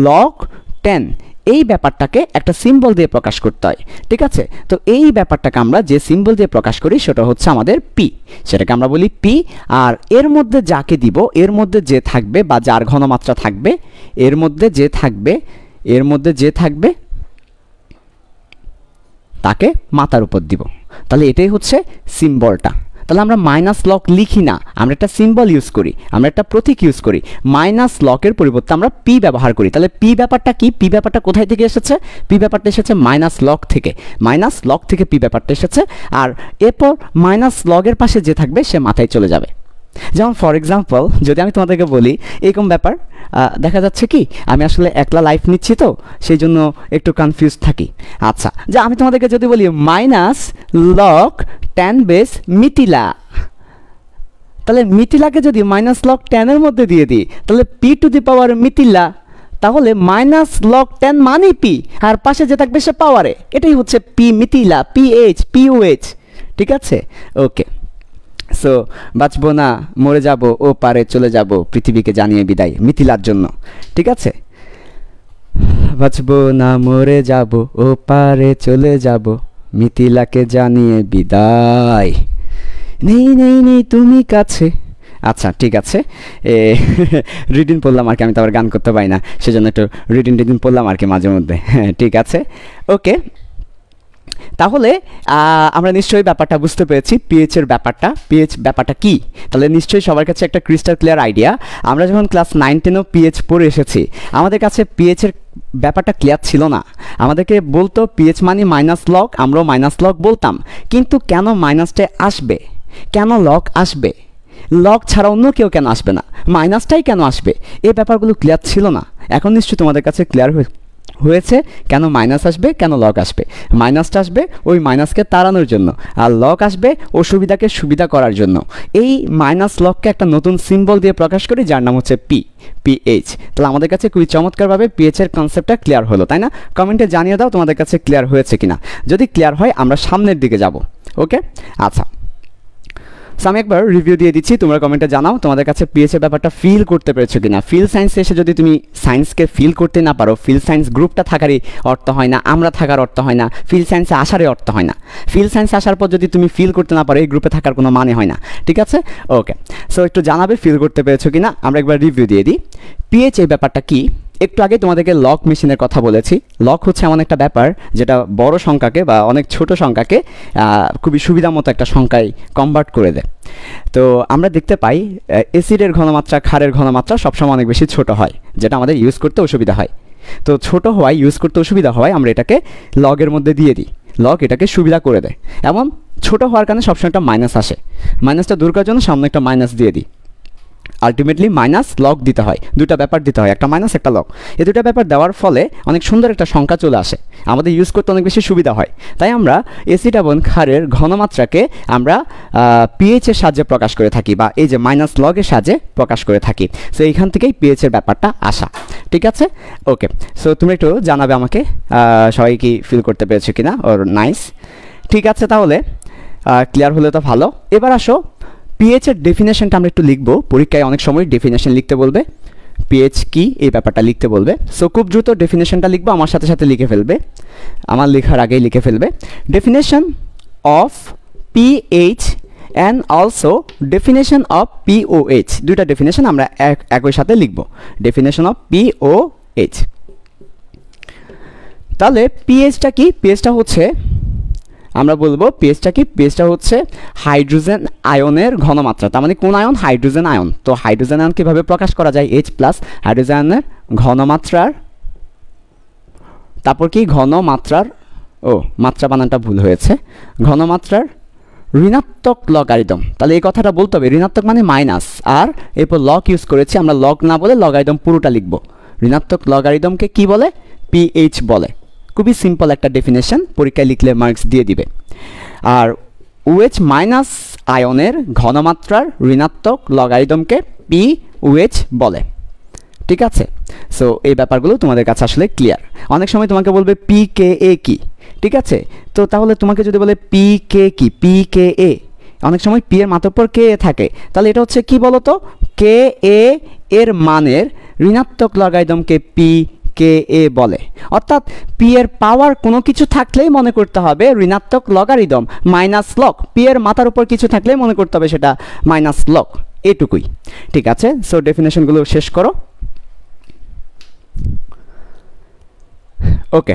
-log10, এই ব্যাপারটাকে একটা সিম্বল দিয়ে প্রকাশ করতে হয়, ঠিক আছে? তো এই ব্যাপারটাকে আমরা যে সিম্বল দিয়ে প্রকাশ করি সেটা হচ্ছে আমাদের পি, সেটাকে আমরা বলি পি। আর এর মধ্যে যাকে দিব, এর মধ্যে যে থাকবে বা যার ঘনমাত্রা থাকবে, এর মধ্যে যে থাকবে তাকে মাথার উপর দিব। তাহলে এটাই হচ্ছে সিম্বলটা। তাহলে আমরা -log লিখি না, আমরা একটা সিম্বল ইউজ করি, আমরা একটা প্রতীক ইউজ করি। -log-এর পরিবর্তে আমরা পি ব্যবহার করি। তাহলে পি ব্যাপারটা কি? পি ব্যাপারটা কোথায় থেকে এসেছে? পি ব্যাপারটা এসেছে -log থেকে, -log থেকে পি ব্যাপারটা এসেছে। আর এরপর -log-এর পাশে যে থাকবে সে মাথায় চলে যাবে। যেমন ফর এক্সাম্পল যদি আমি তোমাদেরকে বলি এরকম ব্যাপার, দেখা যাচ্ছে কি আমি আসলে একলা লাইফ নিচ্ছি, তো সেই জন্য একটু কনফিউজ থাকি। আচ্ছা, যে আমি তোমাদেরকে যদি বলি -log10 বেস মিথিলা, তাহলে মিথিলাকে যদি -log10 এর মধ্যে দিয়ে দিই, তাহলে পি টু দি পাওয়ার মিথিলা, তাহলে -log10 মানে পি, আর পাশে যে থাকবে সে পাওয়ারে, এটাই হচ্ছে পি মিথিলা, পিএইচ, পিওএইচ, ঠিক আছে? ওকে, সো বাঁচবো না মরে যাব, ও পারে চলে যাব, পৃথিবীকে জানিয়ে বিদায়, মিথিলার জন্য, ঠিক আছে? বাঁচবো না মরে যাব, ও পারে চলে যাব, মিথিলাকে জানিয়ে বিদায়, নেই নেই নেই তুমি কাছে। আচ্ছা ঠিক আছে, রিডিং পড়লাম আর কি, আমি তো আবার গান করতে পারি না, সেজন্য একটু রিডিং পড়লাম আর কি মাঝে মধ্যে, হ্যাঁ ঠিক আছে, ওকে। তাহলে আমরা নিশ্চয়ই ব্যাপারটা বুঝতে পেরেছি, পিএইচের ব্যাপারটা, পিএইচ ব্যাপারটা কি। তাহলে নিশ্চয়ই সবার কাছে একটা ক্রিস্টাল ক্লিয়ার আইডিয়া। আমরা যখন ক্লাস 9-10ও পিএইচ পড়ে এসেছি, আমাদের কাছে পিএইচের ব্যাপারটা ক্লিয়ার ছিল না। আমাদেরকে বলতো পিএইচ মানে -log, আমরাও -log বলতাম, কিন্তু কেন মাইনাসটা আসবে, কেন লগ আসবে, লগ ছাড়া অন্য কেউ কেন আসবে না, মাইনাসটাই কেন আসবে, এই ব্যাপারগুলো ক্লিয়ার ছিল না। এখন নিশ্চয়ই তোমাদের কাছে ক্লিয়ার হয়েছে কেন মাইনাস আসবে, কেন লগ আসবে। মাইনাসটা আসবে ওই মাইনাসকে তাড়ানোর জন্য, আর লগ আসবে অসুবিধাকে সুবিধা করার জন্য। এই -logকে একটা নতুন সিম্বল দিয়ে প্রকাশ করি, যার নাম হচ্ছে পি, পিএইচ। তাহলে আমাদের কাছে খুবই চমৎকারভাবে পিএইচের কনসেপ্টটা ক্লিয়ার হলো, তাই না? কমেন্টে জানিয়ে দাও তোমাদের কাছে ক্লিয়ার হয়েছে কিনা। যদি ক্লিয়ার হয় আমরা সামনের দিকে যাব, ওকে আচ্ছা, সো আমি একবার রিভিউ দিয়ে দিচ্ছি, তোমরা কমেন্টে জানাও তোমাদের কাছে পিএইচের ব্যাপারটা ফিল করতে পেরেছো কিনা। ফিল সায়েন্সে এসে যদি তুমি সায়েন্সকে ফিল করতে না পারো, ফিল সায়েন্স গ্রুপটা থাকারই অর্থ হয় না, আমরা থাকার অর্থ হয় না, ফিল সায়েন্সে আসারই অর্থ হয় না। ফিল সায়েন্সে আসার পর যদি তুমি ফিল করতে না পারো, এই গ্রুপে থাকার কোনো মানে হয় না, ঠিক আছে? ওকে, সো একটু জানাবে ফিল করতে পেরেছো কিনা। আমরা একবার রিভিউ দিয়ে দিই। পিএইচ এই ব্যাপারটা কি, একটু আগে তোমাদেরকে লক মেশিনের কথা বলেছি। লক হচ্ছে এমন একটা ব্যাপার যেটা বড় সংখ্যাকে বা অনেক ছোট সংখ্যাকে খুবই সুবিধা মতো একটা সংখ্যায় কনভার্ট করে দেয়। তো আমরা দেখতে পাই অ্যাসিডের ঘনমাত্রা, ক্ষারের ঘনমাত্রা সবসময় অনেক বেশি ছোট হয়, যেটা আমাদের ইউজ করতে অসুবিধা হয়। তো ছোট হওয়ায়, ইউজ করতে অসুবিধা হওয়ায় আমরা এটাকে লগের মধ্যে দিয়ে দিই। লগ এটাকে সুবিধা করে দেয়। এমন ছোট হওয়ার কারণে সবসময় একটা মাইনাস আসে, মাইনাসটা দূর করার জন্য সামনে একটা মাইনাস দিয়ে দিই। আলটিমেটলি মাইনাস লগ দিতে হয়, দুটা ব্যাপার দিতে হয়, একটা মাইনাস একটা লগ। এই দুটা ব্যাপার দেওয়ার ফলে অনেক সুন্দর একটা সংখ্যা চলে আসে, আমাদের ইউজ করতে অনেক বেশি সুবিধা হয়। তাই আমরা অ্যাসিড এবং ক্ষারের ঘনমাত্রাকে আমরা পিএইচের সাহায্যে প্রকাশ করে থাকি, বা এই যে মাইনাস লগের সাহায্যে প্রকাশ করে থাকি। সো এইখান থেকেই পিএইচের ব্যাপারটা আসা, ঠিক আছে? ওকে, সো তুমি একটু জানাবে আমাকে সবাই কি ফিল করতে পেরেছো কিনা, ওর নাইস। ঠিক আছে, তাহলে ক্লিয়ার হলে তো ভালো। এবার আসো পিএইচের ডেফিনেশনটা আমরা একটু লিখবো। পরীক্ষায় অনেক সময় ডেফিনেশন লিখতে বলবে, পিএইচ কি এই ব্যাপারটা লিখতে বলবে। সো খুব দ্রুত ডেফিনেশনটা লিখবো, আমার সাথে সাথে লিখে ফেলবে, আমার লেখার আগেই লিখে ফেলবে। Definition of pH and also definition of pOH, দুইটা ডেফিনেশন আমরা একই সাথে লিখবো, ডেফিনেশন অফ পিওএইচ। তাহলে পিএইচটা কি? পিএইচটা হচ্ছে, আমরা বলবো পিএইচটা কি, পিএইচটা হচ্ছে হাইড্রোজেন আয়নের ঘনমাত্রা। তার মানে কোন আয়ন? Hydrogen ion. তো হাইড্রোজেন আয়ন কীভাবে প্রকাশ করা যায়? H প্লাস হাইড্রোজেন আয়নের ঘনমাত্রার, তারপর কি ঘনমাত্রার, মাত্রা বানানটা ভুল হয়েছে, ঘনমাত্রার ঋণাত্মক লগারিদম। তাহলে এই কথাটা বলতে হবে, ঋণাত্মক মানে মাইনাস, আর এরপর লগ ইউজ করেছি আমরা, লগ না বলে লগারিদম পুরোটা লিখব। ঋণাত্মক লগারিদমকে কি বলে? পিএইচ বলে। খুবই সিম্পল একটা ডেফিনেশন, পরীক্ষায় লিখলে মার্কস দিয়ে দিবে। আর OH মাইনাস আয়নের ঘনমাত্রার ঋণাত্মক লগারিদমকে পিওএইচ বলে, ঠিক আছে? সো এই ব্যাপারগুলো তোমাদের কাছে আসলে ক্লিয়ার। অনেক সময় তোমাকে বলবে পিকেএ কি, ঠিক আছে? তো তাহলে তোমাকে যদি বলে পিকে কি, পিকেএ, অনেক সময় পি এর মাত্রার উপর কে থাকে, তাহলে এটা হচ্ছে কি বলতো? কে এর মানের ঋণাত্মক লগারিদমকে পি কে এ বলে। অর্থাৎ পি এর পাওয়ার কোনো কিছু থাকলেই মনে করতে হবে ঋণাত্মক লগারিদম মাইনাস লগ, পি এর মাথার উপর কিছু থাকলেই মনে করতে হবে সেটা মাইনাস লগ, এটুকুই, ঠিক আছে? সো ডেফিনেশনগুলো শেষ করো। ওকে,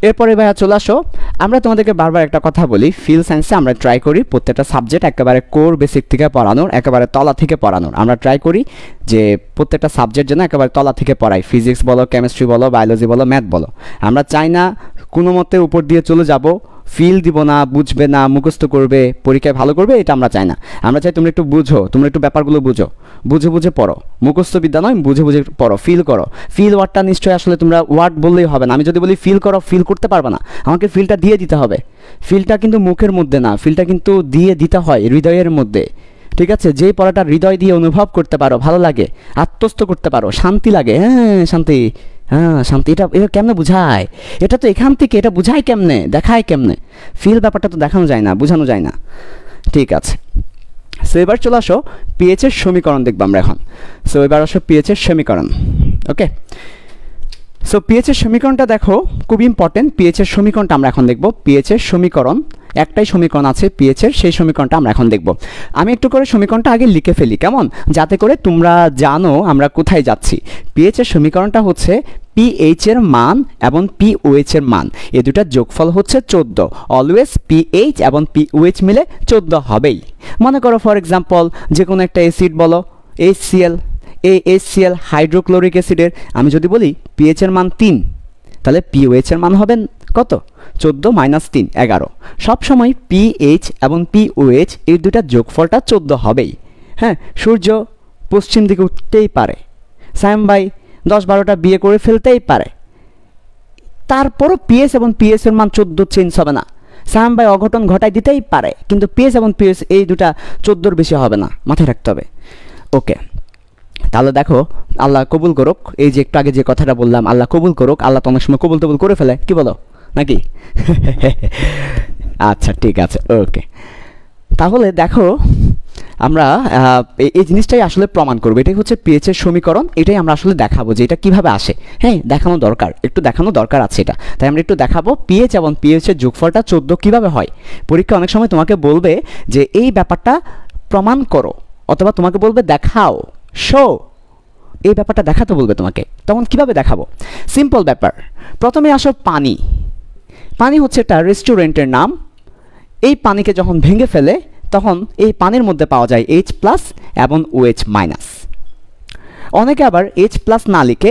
এরপরে ভাইয়া চলে আসো, আমরা তোমাদেরকে বারবার একটা কথা বলি, ফিল সায়েন্সে আমরা ট্রাই করি প্রত্যেকটা সাবজেক্ট একেবারে কোর বেসিক থেকে পড়ানোর, একেবারে তলা থেকে পড়ানোর। আমরা ট্রাই করি যে প্রত্যেকটা সাবজেক্ট যেন একেবারে তলা থেকে পড়াই, ফিজিক্স বলো, কেমিস্ট্রি বলো, বায়োলজি বলো, ম্যাথ বলো। আমরা চাই না কোনো মতে উপর দিয়ে চলে যাব, ফিল দিব না, বুঝবে না, মুখস্থ করবে, পরীক্ষায় ভালো করবে, এটা আমরা চাই না। আমরা চাই তোমরা একটু বুঝো, তোমরা একটু ব্যাপারগুলো বুঝো, বুঝে বুঝে পড়ো, মুখস্থ বিদ্যা নয়, বুঝে বুঝে পড়ো, ফিল করো। ফিল ওয়ার্ডটা নিশ্চয়ই আসলে তোমরা ওয়ার্ড বললেই হবে না। আমি যদি বলি ফিল করো, ফিল করতে পারবে না, আমাকে ফিলটা দিয়ে দিতে হবে। ফিলটা কিন্তু মুখের মধ্যে না, ফিলটা কিন্তু দিয়ে দিতে হয় হৃদয়ের মধ্যে, ঠিক আছে? যেই পড়াটা হৃদয় দিয়ে অনুভব করতে পারো, ভালো লাগে, আত্মস্থ করতে পারো, শান্তি লাগে, হ্যাঁ শান্তি, হ্যাঁ শান্তি, এটা কেমনে বুঝায়? এটা তো এখান থেকে, এটা বুঝায় কেমনে, দেখায় কেমনে? ফিল ব্যাপারটা তো দেখানো যায় না, বোঝানো যায় না, ঠিক আছে? সো এবার চলে আসো পিএইচের সমীকরণ দেখবো আমরা এখন। সো এবার আসো পিএইচের সমীকরণ। ওকে, সো পিএইচের সমীকরণটা দেখো, খুব ইম্পর্টেন্ট। পিএইচের সমীকরণটা আমরা এখন দেখব। পিএইচের সমীকরণ, একটাই সমীকরণ আছে পিএইচের, সেই সমীকরণটা আমরা এখন দেখব। আমি একটু করে সমীকরণটা আগে লিখে ফেলি, কেমন? যাতে করে তোমরা জানো আমরা কোথায় যাচ্ছি। পিএইচের সমীকরণটা হচ্ছে পিএইচ এর মান এবং পিওএইচ এর মান, এই দুটার যোগফল হচ্ছে 14। অলওয়েজ পিএইচ এবং পিওএইচ মিলে 14 হবেই। মনে করো ফর এক্সাম্পল যে কোনো একটা অ্যাসিড বলো, HCl, এই HCl হাইড্রোক্লোরিক অ্যাসিডের আমি যদি বলি পিএইচ এর মান 3, তাহলে পিওএইচ এর মান হবে কত? 14 মাইনাস 3 11। সবসময় পিএইচ এবং পিওএইচ এই দুটার যোগফলটা 14 হবেই। হ্যাঁ, সূর্য পশ্চিম দিকে উঠতেই পারে, সায়েম ভাই 10-12টা বিয়ে করে ফেলতেই পারে, তারপরও পিএইচ এবং পিএইচ এর মান 14 চেঞ্জ হবে না। সায়েম ভাই অঘটন ঘটাই দিতেই পারে, কিন্তু পিএইচ এবং পিএইচ এই দুটা 14-র বেশি হবে না, মাথায় রাখতে হবে। ওকে, তাহলে দেখো আল্লাহ কবুল করুক, এই যে একটু আগে যে কথাটা বললাম আল্লাহ কবুল করুক, আল্লাহ তো অনেক সময় কবুল টবুল করে ফেলে, কি বলো নাকি? আচ্ছা ঠিক আছে, ওকে। তাহলে দেখো আমরা এই জিনিসটাই আসলে প্রমাণ করবো, এটাই হচ্ছে পিএইচের সমীকরণ, এটাই আমরা আসলে দেখাবো যে এটা কিভাবে আসে। হ্যাঁ, দেখানো দরকার, একটু দেখানো দরকার আছে এটা, তাই আমরা একটু দেখাবো পিএইচ এবং পিএইচের যোগফলটা 14 কিভাবে হয়। পরীক্ষা অনেক সময় তোমাকে বলবে যে এই ব্যাপারটা প্রমাণ করো, অথবা তোমাকে বলবে দেখাও, শো, এই ব্যাপারটা দেখাতে বলবে তোমাকে, তখন কিভাবে দেখাবো? সিম্পল ব্যাপার। প্রথমে আসো পানি। পানি হচ্ছে একটা রেস্টুরেন্টের নাম। এই পানিকে যখন ভেঙে ফেলে তখন এই পানির মধ্যে পাওয়া যায় H+ এবং OH-। অনেকে আবার H+ না লিখে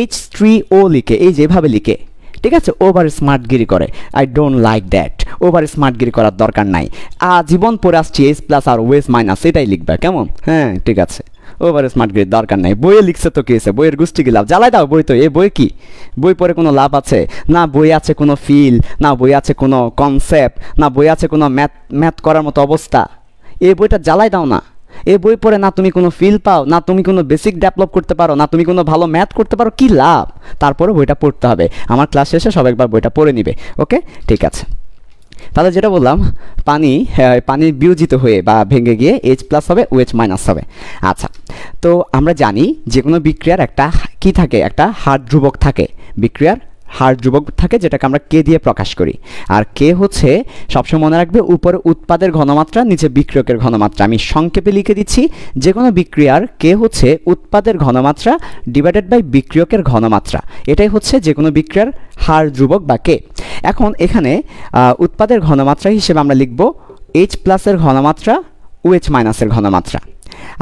H3O লিখে, এই যেভাবে লিখে, ঠিক আছে, ওভার স্মার্টগিরি করে। I don't like that, over স্মার্টগিরি করার দরকার নাই। জীবন পড়ে আসছি H+ আর OH-, এটাই লিখবে, কেমন? হ্যাঁ ঠিক আছে, ওভার স্মার্টগিরির দরকার নাই। বইয়ে লিখছে তো কি হয়েছে, বইয়ের গোষ্ঠী কি লাভ, জ্বালাই দাও বই, তো এই বই কি, বই পড়ে কোনো লাভ আছে না? বই আছে কোনো ফিল না, বই আছে কোনো কনসেপ্ট না, বই আছে কোনো ম্যাথ করার মতো অবস্থা? এই বইটা জ্বালাই দাও না। এই বই পড়ে না তুমি কোনো ফিল পাও, না তুমি কোনো বেসিক ডেভেলপ করতে পারো, না তুমি কোনো ভালো ম্যাথ করতে পারো, কি লাভ? তারপরে বইটা পড়তে হবে। আমার ক্লাস শেষে সব একবার বইটা পড়ে নিবে, ওকে ঠিক আছে। তাহলে যেটা বললাম, পানি বিয়োজিত হয়ে বা ভেঙে গিয়ে H+ হবে, OH- হবে। আচ্ছা, তো আমরা জানি যে কোনো বিক্রিয়ার একটা কি থাকে, একটা হার ধ্রুবক থাকে, বিক্রিয়ার হার ধ্রুবক থাকে, যেটাকে আমরা কে দিয়ে প্রকাশ করি। আর কে হচ্ছে, সবসময় মনে রাখবে, উপরে উৎপাদের ঘনমাত্রা, নিচে বিক্রিয়কের ঘনমাত্রা। আমি সংক্ষেপে লিখে দিচ্ছি, যে কোনো বিক্রিয়ার কে হচ্ছে উৎপাদের ঘনমাত্রা ডিভাইডেড বাই বিক্রিয়কের ঘনমাত্রা, এটাই হচ্ছে যে কোনো বিক্রিয়ার হার ধ্রুবক বা কে। এখন এখানে উৎপাদের ঘনমাত্রা হিসেবে আমরা লিখব H+ এর ঘনমাত্রা, OH- এর ঘনমাত্রা।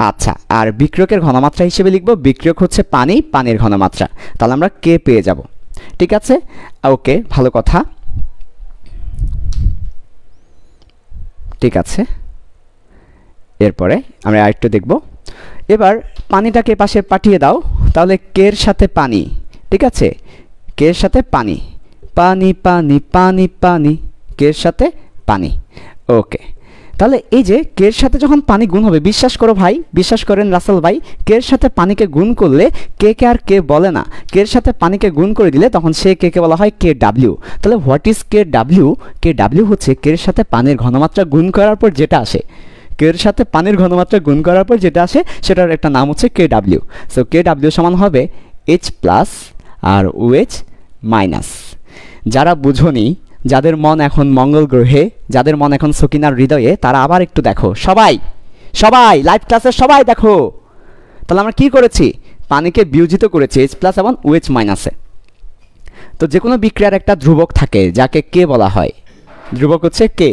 আচ্ছা, আর বিক্রিয়কের ঘনমাত্রা হিসেবে লিখব, বিক্রিয়ক হচ্ছে পানি, পানির ঘনমাত্রা। তাহলে আমরা কে পেয়ে যাব, ঠিক আছে, ওকে, ভালো কথা, ঠিক আছে। এরপরে আমরা আরেকটু দেখব। এবার পানিটাকে পাশে পাঠিয়ে দাও, তাহলে কে এর সাথে পানি, ঠিক আছে, কে এর সাথে পানি, পানি পানি পানি পানি, কে এর সাথে পানি, ওকে। তাহলে এই যে কে এর সাথে যখন পানি গুণ হবে, বিশ্বাস করো ভাই, বিশ্বাস করেন রাসেল ভাই, কে এর সাথে পানিকে গুণ করলে কে কে আর কে বলে না, কে এর সাথে পানিকে গুণ করে দিলে তখন সে কে কে বলা হয় KW। তাহলে হোয়াট ইজ KW? KW হচ্ছে কে এর সাথে পানির ঘনমাত্রা গুণ করার পর যেটা আসে, কে এর সাথে পানির ঘনমাত্রা গুণ করার পর যেটা আসে সেটার একটা নাম হচ্ছে KW। সো KW সমান হবে H+ আর OH-। যারা বুঝোনি, যাদের মন এখন মঙ্গল গ্রহে, যাদের মন এখন সকিনার হৃদয়ে, তারা আবার একটু দেখো, সবাই সবাই লাইভ ক্লাসে সবাই দেখো। তাহলে আমরা কি করেছি, পানিকে বিয়োজিত করেছি H+ এবং OH-। তো যে কোনো বিক্রিয়ার একটা ধ্রুবক থাকে যাকে কে বলা হয়, ধ্রুবক হচ্ছে কে।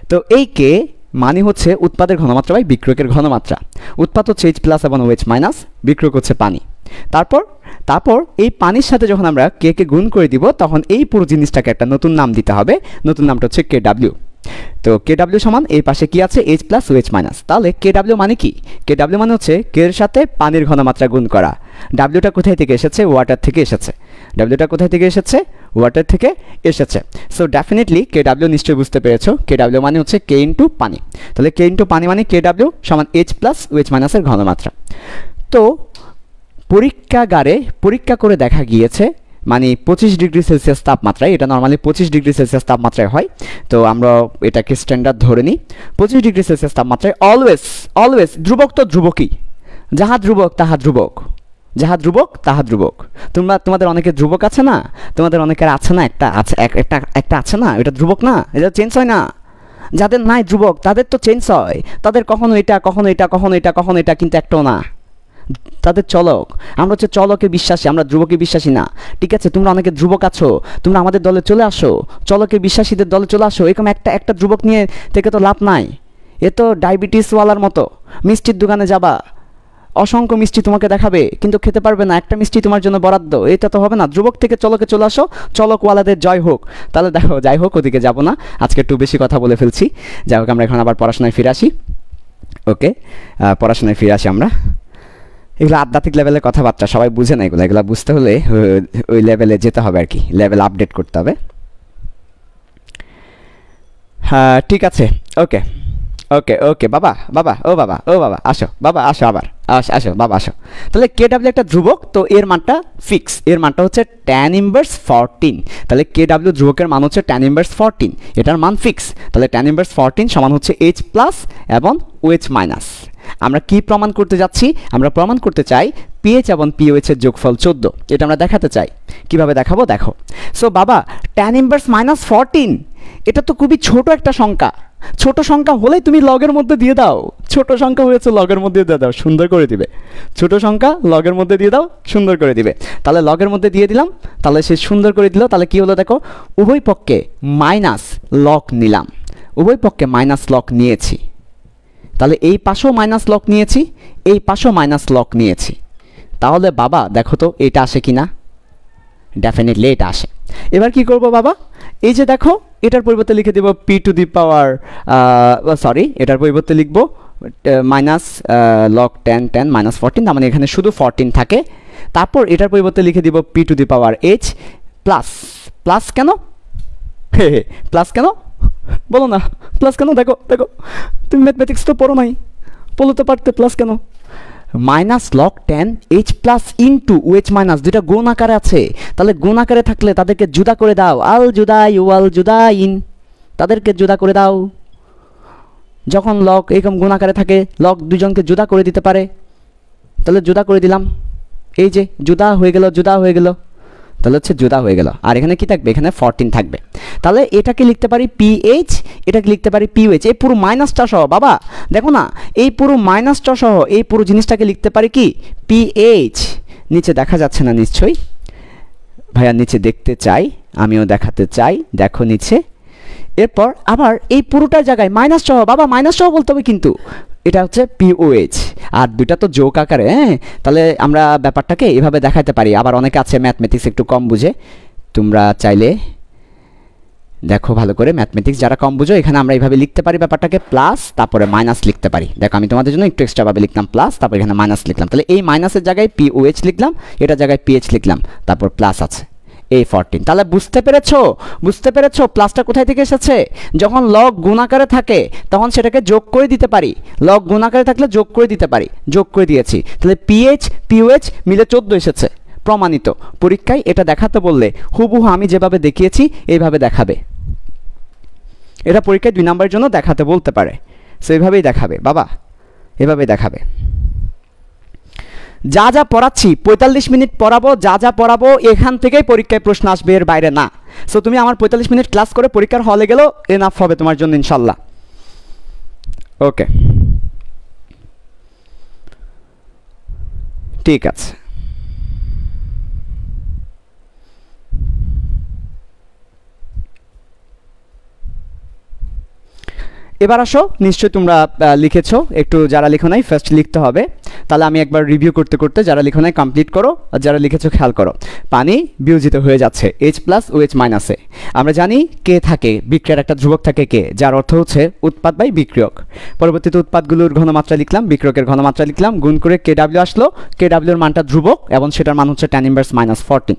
তো এই কে মানে হচ্ছে উৎপাদের ঘনমাত্রা বাই বিক্রিয়কের ঘনমাত্রা। উৎপাদ হচ্ছে H+ এবং OH-, বিক্রিয়ক হচ্ছে পানি। তারপর এই পানির সাথে যখন আমরা কে কে গুণ করে দিব, তখন এই পুরো জিনিসটাকে একটা নতুন নাম দিতে হবে, নতুন নামটা হচ্ছে KW। তো KW সমান এই পাশে কি আছে, H+ OH-। তাহলে KW মানে কি? KW মানে হচ্ছে কে এর সাথে পানির ঘনমাত্রা গুণ করা। ডাব্লিউটা কোথায় থেকে এসেছে? ওয়াটার থেকে এসেছে। ডাব্লিউটা কোথায় থেকে এসেছে? ওয়াটার থেকে এসেছে। সো ডেফিনেটলি KW নিশ্চয়ই বুঝতে পেরেছো, KW মানে হচ্ছে K ইন্টু পানি। তাহলে K ইন্টু পানি মানে KW সমান H+ OH- এর ঘনমাত্রা। তো পরীক্ষাগারে পরীক্ষা করে দেখা গিয়েছে, মানে 25 ডিগ্রি সেলসিয়াস তাপমাত্রায়, এটা নর্মালি 25 ডিগ্রি সেলসিয়াস তাপমাত্রায় হয়, তো আমরা এটাকে স্ট্যান্ডার্ড ধরে নিই। 25 ডিগ্রি সেলসিয়াস তাপমাত্রায় অলওয়েজ ধ্রুবক তো ধ্রুবকই, যাহা ধ্রুবক তাহা ধ্রুবক, যাহা ধ্রুবক তাহা ধ্রুবক। তোমাদের অনেকের ধ্রুবক আছে না, তোমাদের অনেকের আছে না, একটা আছে না, এটা ধ্রুবক না, এটা চেঞ্জ হয় না। যাদের নাই ধ্রুবক তাদের তো চেঞ্জ হয়, তাদের কখনো এটা কখনো এটা কখনো এটা কখনো এটা, কিন্তু একটাও না, তাদের চলক। আমরা হচ্ছে চলকে বিশ্বাসী, আমরা ধ্রুবকে বিশ্বাসী না, ঠিক আছে। তোমরা অনেকে ধ্রুবক আছো, তোমরা আমাদের দলে চলে আসো, চলকে বিশ্বাসীদের দলে চলে আসো। এরকম একটা ধ্রুবক নিয়ে থেকে তো লাভ নাই, এ তো ডায়াবেটিসওয়ালার মতো। মিষ্টির দোকানে যাবা, অসংখ্য মিষ্টি তোমাকে দেখাবে, কিন্তু খেতে পারবে না, একটা মিষ্টি তোমার জন্য বরাদ্দ, এটা তো হবে না। ধ্রুবক থেকে চলকে চলে আসো, চলকওয়ালাদের জয় হোক। তাহলে দেখো, যাই হোক, ওদিকে যাব না, আজকে একটু বেশি কথা বলে ফেলছি। যাই হোক, আমরা এখন আবার পড়াশোনায় ফিরে আসি। ওকে, পড়াশোনায় ফিরে আসি আমরা। এগুলো আধ্যাত্মিক লেভেলের কথাবার্তা, সবাই বুঝে না এগুলো, এগুলো বুঝতে হলে ওই লেভেলে যেতে হবে আর কি, লেভেল আপডেট করতে হবে। হ্যাঁ ঠিক আছে, ওকে। ওকে ওকে বাবা বাবা ও বাবা ও বাবা আসো বাবা আসো আবার আসো বাবা আসো। তাহলে কে ডাব্লিউ একটা ধ্রুবক, তো এর মানটা ফিক্স, এর মানটা হচ্ছে tan ইনভার্স 14। তাহলে কে ডাব্লিউ ধ্রুবকের মান হচ্ছে tan ইনভার্স 14, এটার মান ফিক্স। তাহলে tan ইনভার্স 14 সমান হচ্ছে এইচ প্লাস এবং ওএইচ মাইনাস। আমরা কি প্রমাণ করতে যাচ্ছি? আমরা প্রমাণ করতে চাই পিএইচ এবং পিওএইচ এর যোগফল 14, এটা আমরা দেখাতে চাই। কিভাবে দেখাবো দেখো। সো বাবা tan ইনভার্স -14 এটা তো খুবই ছোট একটা সংখ্যা, ছোট সংখ্যা হলেই তুমি লগের মধ্যে দিয়ে দাও, ছোট সংখ্যা হয়েছে লগের মধ্যে দিয়ে দাও, সুন্দর করে দিবে। ছোট সংখ্যা লগের মধ্যে দিয়ে দাও, সুন্দর করে দিবে। তাহলে লগের মধ্যে দিয়ে দিলাম, তাহলে সে সুন্দর করে দিল। তাহলে কি হলো দেখো, উভয় পক্ষে মাইনাস লগ নিলাম, উভয় পক্ষে মাইনাস লগ নিয়েছি। তাহলে এই পাশেও মাইনাস লগ নিয়েছি, এই পাশেও মাইনাস লগ নিয়েছি। তাহলে বাবা দেখো তো এটা আসে কি না? ডেফিনেটলি এটা আসে। এবার কি করব বাবা, এই যে দেখো এটার পরিবর্তে লিখে দেব P two the power, sorry এটার পরিবর্তে লিখব মাইনাস লগ 10 -14, তার মানে এখানে শুধু 14 থাকে। তারপর এটার পরিবর্তে লিখে দিব P two the power H plus, plus কেন প্লাস কেন বলো না, প্লাস কেন? দেখো দেখো তুমি ম্যাথমেটিক্স তো পড়ো নাই, বলতে পারতে প্লাস কেন? Minus log 10 H plus into OH minus, দুইটা গুণ আকারে আছে। তাহলে গুণ আকারে থাকলে তাদেরকে জুদা করে দাও, আল জুদা ইউ আল জুদা ইন, তাদেরকে জুদা করে দাও। যখন লগ এরকম গুণ আকারে থাকে লগ দুজনকে জুদা করে দিতে পারে, তাহলে জুদা করে দিলাম। এই যে জুদা হয়ে গেল, জুদা হয়ে গেল, তাহলে হচ্ছে জুদা হয়ে গেল। আর এখানে কি থাকবে? এখানে 14 থাকবে। তাহলে এটাকে লিখতে পারি পিএইচ, এটাকে লিখতে পারি পিওএইচ, এই পুরো মাইনাসটা সহ। বাবা দেখো না, এই পুরো মাইনাসটা সহ এই পুরো জিনিসটাকে লিখতে পারি কি পিএইচ। নিচে দেখা যাচ্ছে না নিশ্চয়ই? ভাইয়া নিচে দেখতে চাই, আমিও দেখাতে চাই, দেখো নিচে। এরপর আবার এই পুরোটার জায়গায় মাইনাস সহ, বাবা মাইনাস সহ বলতে হবে কিন্তু, এটা হচ্ছে পিওএইচ। আর দুইটা তো যোগ আকারে, হ্যাঁ। তাহলে আমরা ব্যাপারটাকে এভাবে দেখাতে পারি। আবার অনেকে আছে ম্যাথমেটিক্স একটু কম বুঝে, তোমরা চাইলে দেখো ভালো করে, ম্যাথমেটিক্স যারা কম বুঝো, এখানে আমরা এইভাবে লিখতে পারি ব্যাপারটাকে, প্লাস তারপরে মাইনাস লিখতে পারি। দেখো আমি তোমাদের জন্য একটু এক্সট্রাভাবে লিখলাম প্লাস, তারপর এখানে মাইনাস লিখলাম। তাহলে এই মাইনাসের জায়গায় পিওএইচ লিখলাম, এটার জায়গায় পিএইচ লিখলাম, তারপর প্লাস আছে এই 14। তাহলে বুঝতে পেরেছো, বুঝতে পেরেছো প্লাসটা কোথায় থেকে এসেছে? যখন লগ গুণাকারে থাকে তখন সেটাকে যোগ করে দিতে পারি, লগ গুণাকারে থাকলে যোগ করে দিতে পারি, যোগ করে দিয়েছি। তাহলে পিএইচ পিওএইচ মিলে 14 এসেছে, প্রমাণিত। পরীক্ষায় এটা দেখাতে বললে হুবহু আমি যেভাবে দেখিয়েছি এইভাবে দেখাবে। এটা পরীক্ষায় 2 নম্বরের জন্য দেখাতে বলতে পারে, সো এইভাবেই দেখাবে বাবা, এভাবেই দেখাবে। যা যা পড়াচ্ছি 45 মিনিট পড়াবো, যা যা পড়াবো এখান থেকেই পরীক্ষায় প্রশ্ন আসবে, এর বাইরে না। সো তুমি আমার 45 মিনিট ক্লাস করে পরীক্ষার হলে গেলেও এনাফ হবে তোমার জন্য ইনশাল্লাহ। ওকে ঠিক আছে। এবার আসো, নিশ্চয়ই তোমরা লিখেছো, একটু যারা লিখো নাই ফার্স্ট লিখতে হবে। তাহলে আমি একবার রিভিউ করতে করতে যারা লিখো নাই কমপ্লিট করো, আর যারা লিখেছো খেয়াল করো। পানি বিয়োজিত হয়ে যাচ্ছে এইচ প্লাস ওএইচ মাইনাসে। আমরা জানি কে থাকে, বিক্রিয়ার একটা ধ্রুবক থাকে কে, যার অর্থ হচ্ছে উৎপাদ বাই বিক্রিয়ক। পরবর্তীতে উৎপাদগুলোর ঘনমাত্রা লিখলাম, বিক্রিয়কের ঘনমাত্রা লিখলাম, গুণ করে কে ডাব্লিউ আসলো, কে ডাব্লিউর মানটা ধ্রুবক এবং সেটার মান হচ্ছে tan ইনভার্স -14।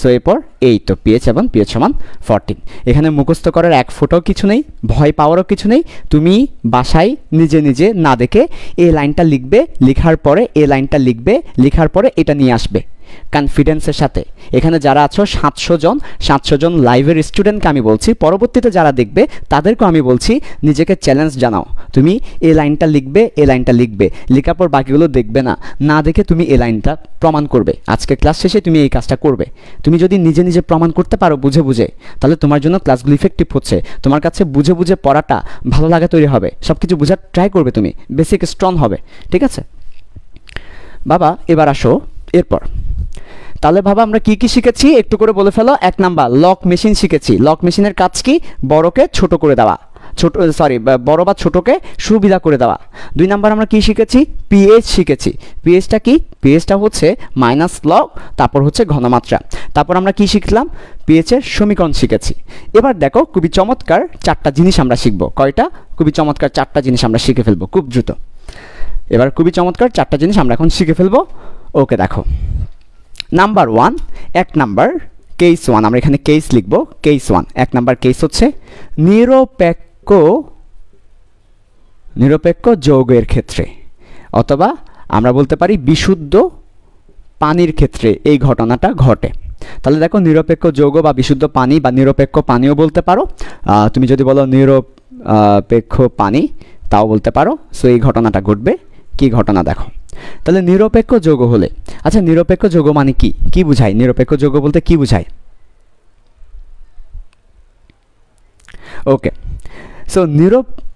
সো এরপর এই তো পিএইচ এবং পিএইচ সমান 14। এখানে মুখস্থ করার এক ফোঁটাও কিছু নেই, ভয় পাওয়ারও কিছু নেই। তুমি বাসায় নিজে নিজে না দেখে এই লাইনটা লিখবে, লেখার পরে এই লাইনটা লিখবে, লেখার পরে এটা নিয়ে আসবে কনফিডেন্সের সাথে। এখানে যারা আছো 700 জন লাইভের স্টুডেন্টকে আমি বলছি, পরবর্তীতে যারা দেখবে তাদেরকেও আমি বলছি, নিজেকে চ্যালেঞ্জ জানাও। তুমি এই লাইনটা লিখবে, এই লাইনটা লিখবে, লেখার পর বাকিগুলো দেখবে না, না দেখে তুমি এই লাইনটা প্রমাণ করবে। আজকে ক্লাস শেষে তুমি এই কাজটা করবে। তুমি যদি নিজে নিজে প্রমাণ করতে পারো বুঝে বুঝে, তাহলে তোমার জন্য ক্লাসগুলো ইফেক্টিভ হচ্ছে। তোমার কাছে বুঝে বুঝে পড়াটা ভালো লাগা তৈরি হবে, সব কিছু বোঝার ট্রাই করবে, তুমি বেসিক স্ট্রং হবে। ঠিক আছে বাবা, এবার আসো এরপর। তাহলে বাবা আমরা কি কি শিখেছি একটু করে বলে ফেলো। 1 নাম্বার লক মেশিন শিখেছি। লক মেশিনের কাজ কি? বড়কে ছোট করে দেওয়া, বড় বা ছোটকে সুবিধা করে দেওয়া। 2 নাম্বার আমরা কি শিখেছি? পিএইচ শিখেছি। পিএইচটা কি? পিএইচটা হচ্ছে মাইনাস লগ, তারপর হচ্ছে ঘনমাত্রা। তারপর আমরা কি শিখলাম? পিএইচের সমীকরণ শিখেছি। এবার দেখো খুবই চমৎকার 4টা জিনিস আমরা শিখবো। কয়টা? খুবই চমৎকার 4টা জিনিস আমরা শিখে ফেলবো খুব দ্রুত। এবার খুবই চমৎকার 4টা জিনিস আমরা এখন শিখে ফেলবো। ওকে দেখো, নাম্বার 1, 1 নাম্বার কেস 1, আমরা এখানে কেস লিখবো। কেস 1, 1 নাম্বার কেস হচ্ছে নিরপেক্ষ নিরপেক্ষ যৌগের ক্ষেত্রে, অথবা আমরা বলতে পারি বিশুদ্ধ পানির ক্ষেত্রে এই ঘটনাটা ঘটে। তাহলে দেখো নিরপেক্ষ যৌগ বা বিশুদ্ধ পানি বা নিরপেক্ষ পানিও বলতে পারো, তুমি যদি বলো নিরপেক্ষ পানি তাও বলতে পারো। সো এই ঘটনাটা ঘটবে। কি ঘটনা দেখো, তাহলে নিরপেক্ষ যৌগ হলে, আচ্ছা নিরপেক্ষ যৌগ মানে কি, কি বুঝায় নিরপেক্ষ যৌগ বলতে, কি বুঝায়? ওকে, সো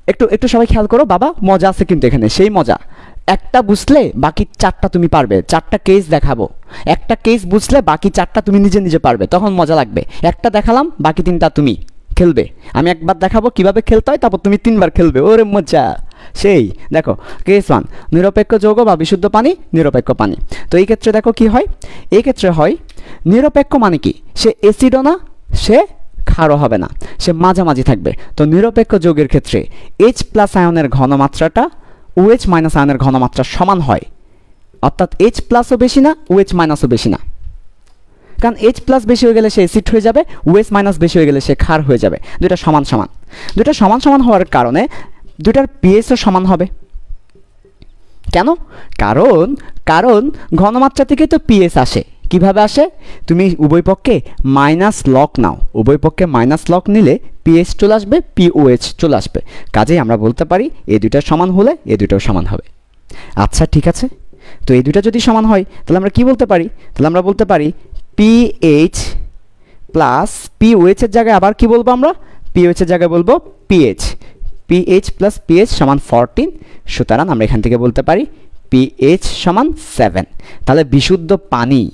একটু সবাই খেয়াল করো বাবা, মজা আছে কিন্তু এখানে, সেই মজা। একটা বুঝলে বাকি চারটা তুমি পারবে, চারটা কেস দেখাবো, একটা কেস বুঝলে বাকি চারটা তুমি নিজে নিজে পারবে, তখন মজা লাগবে। একটা দেখালাম, বাকি তিনটা তুমি খেলবে, আমি একবার দেখাবো কিভাবে খেলতে হয়, তারপর তুমি তিনবার খেলবে, ওরে মজা সেই। দেখো কেস 1, নিরপেক্ষ যৌগ বা বিশুদ্ধ পানি, নিরপেক্ষ পানি। তো এই ক্ষেত্রে দেখো কি হয়, এই ক্ষেত্রে হয় নিরপেক্ষ মানে কি, সে অ্যাসিডও না সে ক্ষারও হবে না, সে মাঝামাঝি থাকবে। তো নিরপেক্ষ যৌগের ক্ষেত্রে H+ আয়নের ঘনমাত্রাটা OH- আয়নের ঘনমাত্রা সমান হয়, অর্থাৎ H+ বেশি না, OH- বেশি না। কারণ H+ বেশি হয়ে গেলে সে অ্যাসিড হয়ে যাবে, OH- বেশি হয়ে গেলে সে ক্ষার হয়ে যাবে। দুইটা সমান সমান, দুইটা সমান সমান হওয়ার কারণে দুইটার pHও সমান হবে। কেন? কারণ ঘনমাত্রা থেকে তো pH আসে। কিভাবে আসে? তুমি উভয় পক্ষে মাইনাস লগ নাও, উভয় পক্ষে মাইনাস লগ নিলে pH চলে আসবে, pOH চলে আসবে। কাজেই আমরা বলতে পারি এই দুইটা সমান হলে এই দুইটাও সমান হবে। আচ্ছা ঠিক আছে, তো এই দুইটা যদি সমান হয় তাহলে আমরা কি বলতে পারি? তাহলে আমরা বলতে পারি pH প্লাস pOH এর জায়গায় আবার কি বলবো আমরা? pOH এর জায়গায় বলবো pH। pH প্লাস pH সমান 14, সুতরাং আমরা এখান থেকে বলতে পারি pH সমান 7। তাহলে বিশুদ্ধ পানি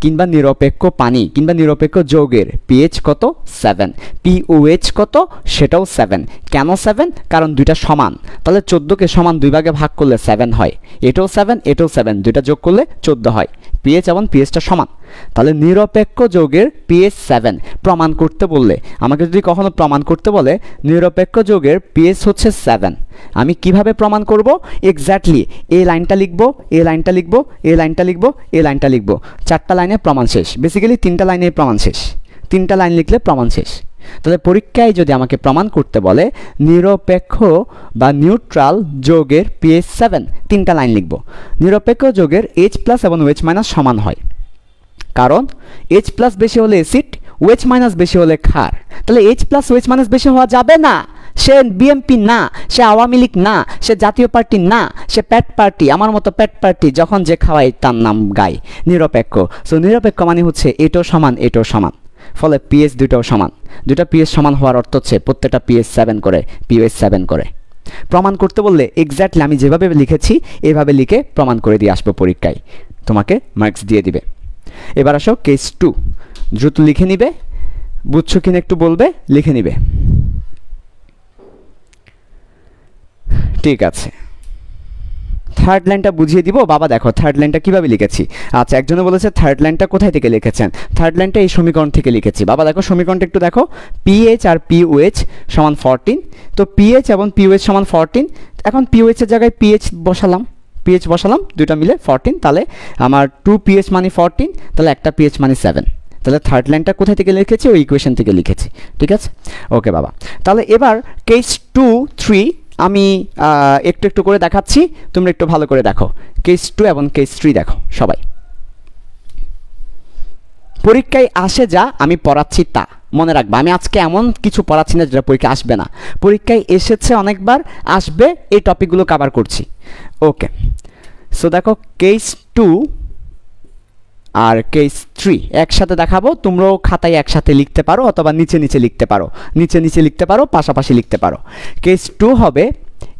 কিংবা নিরপেক্ষ পানি কিংবা নিরপেক্ষ যৌগের pH কত? 7। pOH কত? সেটাও 7। কেন 7? কারণ দুইটা সমান। তাহলে 14কে সমান দুই ভাগে ভাগ করলে 7 হয়, এটাও 7 এটাও 7, দুইটা যোগ করলে 14 হয়। pH এবং pHটা সমান। তাহলে নিরপেক্ষ যৌগের pH 7 প্রমাণ করতে বললে, আমাকে যদি কখনো প্রমাণ করতে বলে নিরপেক্ষ যৌগের pH হচ্ছে 7, আমি কিভাবে প্রমাণ করব? এক্স্যাক্টলি এই লাইনটা লিখবো, এই লাইনটা লিখবো, এই লাইনটা লিখবো, এই লাইনটা লিখবো, চারটা লাইনে প্রমাণ শেষ। বেসিক্যালি তিনটা লাইনে প্রমাণ শেষ, তিনটা লাইন লিখলে প্রমাণ শেষ। তাহলে পরীক্ষায় যদি আমাকে প্রমাণ করতে বলে নিরপেক্ষ বা নিউট্রাল যৌগের pH 7, তিনটা লাইন লিখব। নিরপেক্ষ যৌগের H+ এবং OH- সমান হয়, কারণ H+ বেশি হলে অ্যাসিড, OH- বেশি হলে ক্ষার। তাহলে H+ OH- বেশি হওয়া যাবে না। সে বিএমপি না, সে আওয়ামী লীগ না, সে জাতীয় পার্টি না, সে প্যাট পার্টি, আমার মতো প্যাট পার্টি, যখন যে খাওয়াই তার নাম গায়। নিরপেক্ষ। সো নিরপেক্ষ মানে হচ্ছে এটাও সমান এটাও সমান, ফলে pH দুইটাও সমান। দুইটা pH সমান হওয়ার অর্থ হচ্ছে প্রত্যেকটা pH 7 করে, pOH 7 করে। প্রমাণ করতে বললে এক্স্যাক্টলি আমি যেভাবে লিখেছি এভাবে লিখে প্রমাণ করে দিয়ে আসবো, পরীক্ষায় তোমাকে মার্কস দিয়ে দিবে। এবার আসো কেস 2, দ্রুত লিখে নিবে, বুঝছো কিনা একটু বলবে, লিখে নিবে। ঠিক আছে, থার্ড লাইনটা বুঝিয়ে দিব বাবা। দেখো থার্ড লাইনটা কিভাবে লিখেছি। আচ্ছা, একজনে বলেছে থার্ড লাইনটা কোথায় থেকে লিখেছেন? থার্ড লাইনটা এই সমীকরণ থেকে লিখেছি বাবা। দেখো সমীকরণটা একটু দেখো, pH আর pOH সমান 14। তো pH এবং pOH সমান 14। এখন pOH এর জায়গায় pH বসালাম, দুটো মিলে 14। তাহলে আমার 2 pH মানে 14, তাহলে একটা pH মানে 7। তাহলে থার্ড লাইনটা কোথায় থেকে লিখেছি? ওই ইকুয়েশন থেকে লিখেছি। ঠিক আছে, ওকে বাবা। তাহলে এবার কেস 2, 3 আমি একটু একটু করে দেখাচ্ছি, তোমরা একটু ভালো করে দেখো। কেস 2 এবং কেস 3 দেখো সবাই। পরীক্ষায় আসে যা আমি পড়াচ্ছি তা মনে রাখবা। আমি আজকে এমন কিছু পড়াচ্ছি না যেটা পরীক্ষায় আসবে না, পরীক্ষায় এসেছে অনেকবার, আসবে, এই টপিকগুলো কভার করছি। ওকে, সো দেখো কেস 2 আর কেস 3 একসাথে দেখাবো, তোমরাও খাতায় একসাথে লিখতে পারো অথবা নিচে নিচে লিখতে পারো, নিচে নিচে লিখতে পারো, পাশাপাশি লিখতে পারো। কেস 2 হবে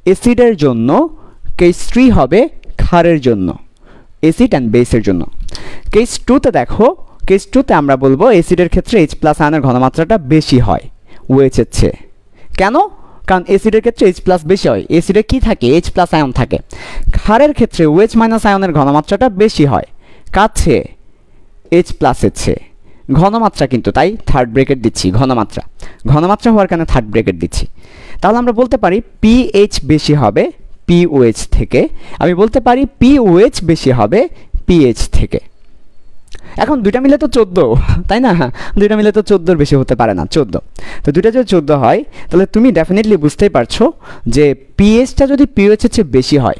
অ্যাসিডের জন্য, কেস 3 হবে ক্ষারের জন্য, অ্যাসিড অ্যান্ড বেসের জন্য। কেস 2তে দেখো, কেস 2তে আমরা বলবো অ্যাসিডের ক্ষেত্রে H+ আয়নের ঘনমাত্রাটা বেশি হয় OH এর চেয়ে। কেন? কারণ অ্যাসিডের ক্ষেত্রে H+ বেশি হয়, অ্যাসিডে কি থাকে? H+ আয়ন থাকে। ক্ষারের ক্ষেত্রে OH- আয়নের ঘনমাত্রাটা বেশি হয়, কাছে H+ এর চেয়ে। ঘনমাত্রা কিন্তু, তাই থার্ড ব্রেকেট দিচ্ছি, ঘনমাত্রা হওয়ার কারণে থার্ড ব্রেকেট দিচ্ছি। তাহলে আমরা বলতে পারি pH বেশি হবে pOH থেকে, আমি বলতে পারি pOH বেশি হবে pH থেকে। এখন দুইটা মিলে তো 14, তাই না? দুইটা মিলে তো 14-র বেশি হতে পারে না, 14। তো দুইটা যদি 14 হয় তাহলে তুমি ডেফিনেটলি বুঝতেই পারছো যে পিএইচটা যদি পিওএইচ এর চেয়ে বেশি হয়,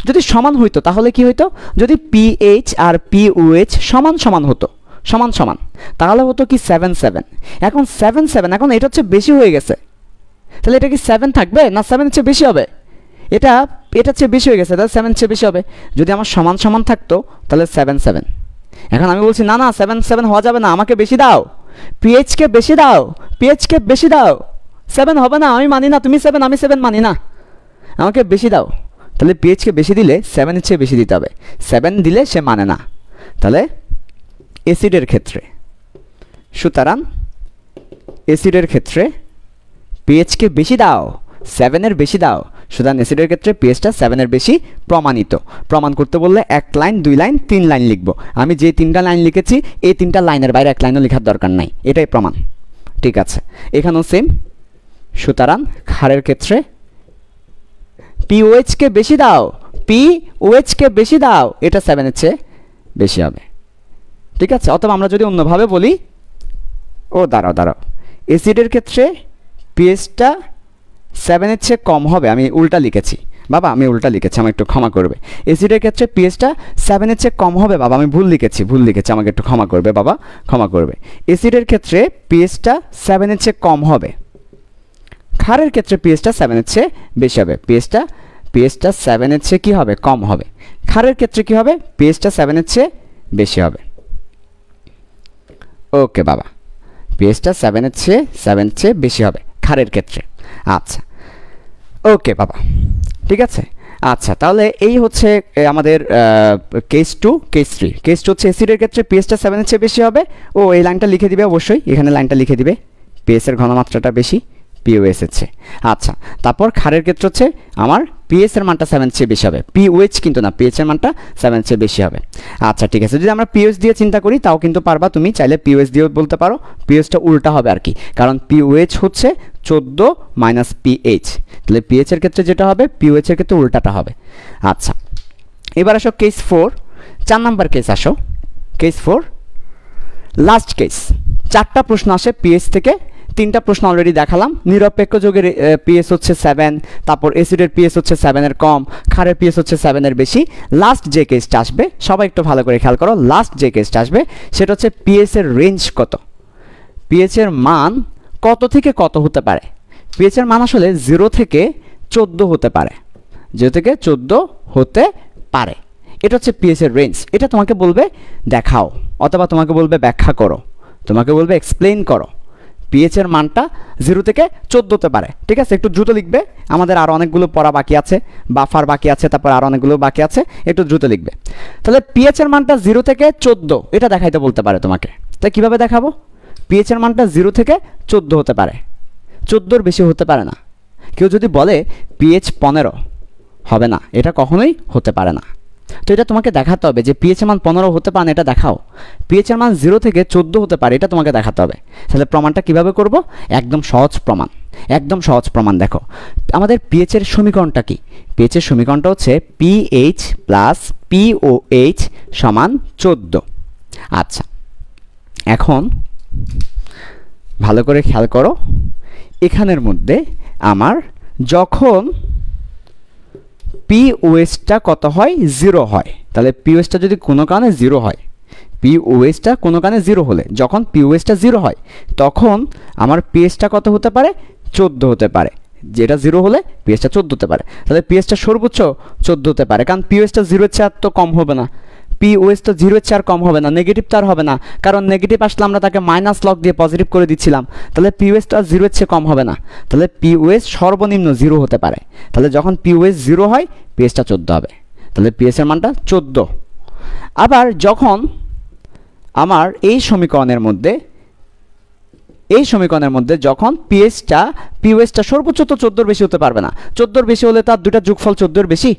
যদি সমান হইতো তাহলে কি হইতো, যদি পিএইচ আর পিওএইচ সমান সমান হতো, সমান সমান, তাহলে হতো কি 7-7। এখন 7-7, এখন এটা হচ্ছে বেশি হয়ে গেছে, তাহলে এটা কি 7 থাকবে না 7 এর চেয়ে বেশি হবে? এটার চেয়ে বেশি হয়ে গেছে, তাহলে 7 চেয়ে বেশি হবে। যদি আমার সমান সমান থাকতো তাহলে 7-7। এখন আমি বলছি না না 7-7 হওয়া যাবে না, আমাকে বেশি দাও, পিএইচকে বেশি দাও, পিএইচকে বেশি দাও, 7 হবে না, আমি মানি না, তুমি 7 আমি 7 মানি না, আমাকে বেশি দাও। তাহলে পিএইচকে বেশি দিলে 7 এর চেয়ে বেশি দিতে হবে, 7 দিলে সে মানে না। তাহলে অ্যাসিডের ক্ষেত্রে, সুতরাং অ্যাসিডের ক্ষেত্রে পিএইচকে বেশি দাও, 7 এর বেশি দাও, সুতরাং অ্যাসিডের ক্ষেত্রে পিএইচটা 7 এর বেশি প্রমাণিত। প্রমাণ করতে বললে 1 লাইন 2 লাইন 3 লাইন লিখব, আমি যে 3টা লাইন লিখেছি এই 3টা লাইনের বাইরে 1 লাইনও লেখার দরকার নাই, এটাই প্রমাণ। ঠিক আছে, এখানেও সেম। সুতরাং ক্ষারের ক্ষেত্রে পিওএইচকে বেশি দাও, পিওএইচকে বেশি দাও, এটা 7 এর চেয়ে বেশি হবে। ঠিক আছে, অথবা আমরা যদি অন্যভাবে বলি, দাঁড়াও, অ্যাসিডের ক্ষেত্রে পিএইচটা 7 এর চেয়ে কম হবে, আমি উল্টা লিখেছি বাবা, আমি উল্টা লিখেছি, আমাকে একটু ক্ষমা করবে। অ্যাসিডের ক্ষেত্রে পিএইচটা 7 এর চেয়ে কম হবে বাবা, আমি ভুল লিখেছি, আমাকে একটু ক্ষমা করবে বাবা, ক্ষমা করবে। অ্যাসিডের ক্ষেত্রে পিএইচটা 7 এর চেয়ে কম হবে, ক্ষারের ক্ষেত্রে পিএইচটা 7 এর চেয়ে বেশি হবে। পিএইচটা 7 এর চেয়ে কি হবে, কম হবে। ক্ষারের ক্ষেত্রে কি হবে, পিএইচটা 7 এর চেয়ে বেশি হবে। ওকে বাবা, পিএইচটা 7 এর চেয়ে বেশি হবে ক্ষারের ক্ষেত্রে। আচ্ছা, ওকে বাবা, ঠিক আছে। আচ্ছা, তাহলে এই হচ্ছে আমাদের কেস 2, কেস 3। কেস 2 হচ্ছে অ্যাসিডের ক্ষেত্রে পিএইচটা 7 এর চেয়ে বেশি হবে। এই লাইনটা লিখে দিবে, অবশ্যই এখানে লাইনটা লিখে দিবে, পিএইচ এর ঘনমাত্রাটা বেশি পিওএইচ এর চেয়ে। আচ্ছা, তারপর ক্ষারের ক্ষেত্রে হচ্ছে আমার পিএইচ এর মানটা 7 এর চেয়ে বেশি হবে, পিওএইচ কিন্তু না, পিএইচ এর মানটা 7 এর চেয়ে বেশি হবে। আচ্ছা, ঠিক আছে, যদি আমরা পিওএইচ দিয়ে চিন্তা করি তাও কিন্তু পারবা, তুমি চাইলে পিওএইচ দিয়েও বলতে পারো, পিওএইচটা উল্টা হবে আর কি, কারণ পিওএইচ হচ্ছে 14 মাইনাস পিএইচ, তাহলে পিএইচ এর ক্ষেত্রে যেটা হবে পিওএইচ এর ক্ষেত্রে উল্টাটা হবে। আচ্ছা, এবার আসো কেস 4, 4 নাম্বার কেস আসো, কেস 4 লাস্ট কেস। 4টা প্রশ্ন আসে পিএইচ থেকে, 3টা প্রশ্ন অলরেডি দেখালাম। নিরপেক্ষ যৌগের পিএইচ হচ্ছে 7, তারপর অ্যাসিডের পিএইচ হচ্ছে 7 এর কম, ক্ষারের পিএইচ হচ্ছে 7 এর বেশি। লাস্ট যে কেসটা আসবে, সবাই একটু ভালো করে খেয়াল করো, লাস্ট যে কেসটা আসবে সেটা হচ্ছে পিএইচ এর রেঞ্জ কত, পিএইচ এর মান কত থেকে কত হতে পারে। পিএইচ এর মান আসলে 0 থেকে 14 হতে পারে, 0 থেকে 14 হতে পারে, এটা হচ্ছে পিএইচ এর রেঞ্জ। এটা তোমাকে বলবে দেখাও, অথবা তোমাকে বলবে ব্যাখ্যা করো, তোমাকে বলবে এক্সপ্লেইন করো। পিএইচ এর মানটা 0 থেকে 14 হতে পারে। ঠিক আছে, একটু দ্রুত লিখবে, আমাদের আরও অনেকগুলো পড়া বাকি আছে, বাফার বাকি আছে, তারপর আরও অনেকগুলো বাকি আছে, একটু দ্রুত লিখবে। তাহলে পিএইচ এর মানটা 0 থেকে 14 এটা দেখাইতে বলতে পারে তোমাকে, তাই কীভাবে দেখাবো? পিএইচ এর মানটা 0 থেকে 14 হতে পারে, 14-র বেশি হতে পারে না। কেউ যদি বলে পিএইচ 15 হবে না, এটা কখনোই হতে পারে না। তো এটা তোমাকে দেখাতে হবে যে পিএইচ এর মান 15 হতে পারে না, এটা দেখাও। পিএইচ এর মান 0 থেকে 14 হতে পারে, এটা তোমাকে দেখাতে হবে। তাহলে প্রমাণটা কিভাবে করব? একদম সহজ প্রমাণ, একদম সহজ প্রমাণ। দেখো আমাদের পিএইচ এর সমীকরণটা কি? পিএইচ এর সমীকরণটা হচ্ছে পিএইচ প্লাস পিওএইচ সমান 14। আচ্ছা, এখন ভালো করে খেয়াল করো, এখানের মধ্যে আমার যখন পিওএইচটা কত হয়, 0 হয়, তাহলে পিওএইচটা যদি কোনো কারণে 0 হয়, পিওএইচটা কোনো কারণে 0 হলে, যখন পিওএইচটা 0 হয় তখন আমার পিএইচটা কত হতে পারে, 14 হতে পারে। যেটা 0 হলে পিএইচটা 14 হতে পারে, তাহলে পিএইচটা সর্বোচ্চ 14 হতে পারে, কারণ পিওএইচটা 0 এর চেয়ে আর তো কম হবে না, পিওএইচ তো 0 এর চেয়ে আর কম হবে না, নেগেটিভ তো আর হবে না, কারণ নেগেটিভ আসলে আমরা তাকে মাইনাস লগ দিয়ে পজিটিভ করে দিচ্ছিলাম, তাহলে পিওএইচটা 0 এর চেয়ে কম হবে না, তাহলে পিওএইচ সর্বনিম্ন 0 হতে পারে। তাহলে যখন পিওএইচ 0 হয় পিএইচটা 14 হবে, তাহলে পিএইচ এর মানটা 14। আবার যখন আমার এই সমীকরণের মধ্যে যখন পিওএইচটা সর্বোচ্চ তো 14-র বেশি হতে পারবে না, 14-র বেশি হলে তার দুটা যোগফল 14-র বেশি।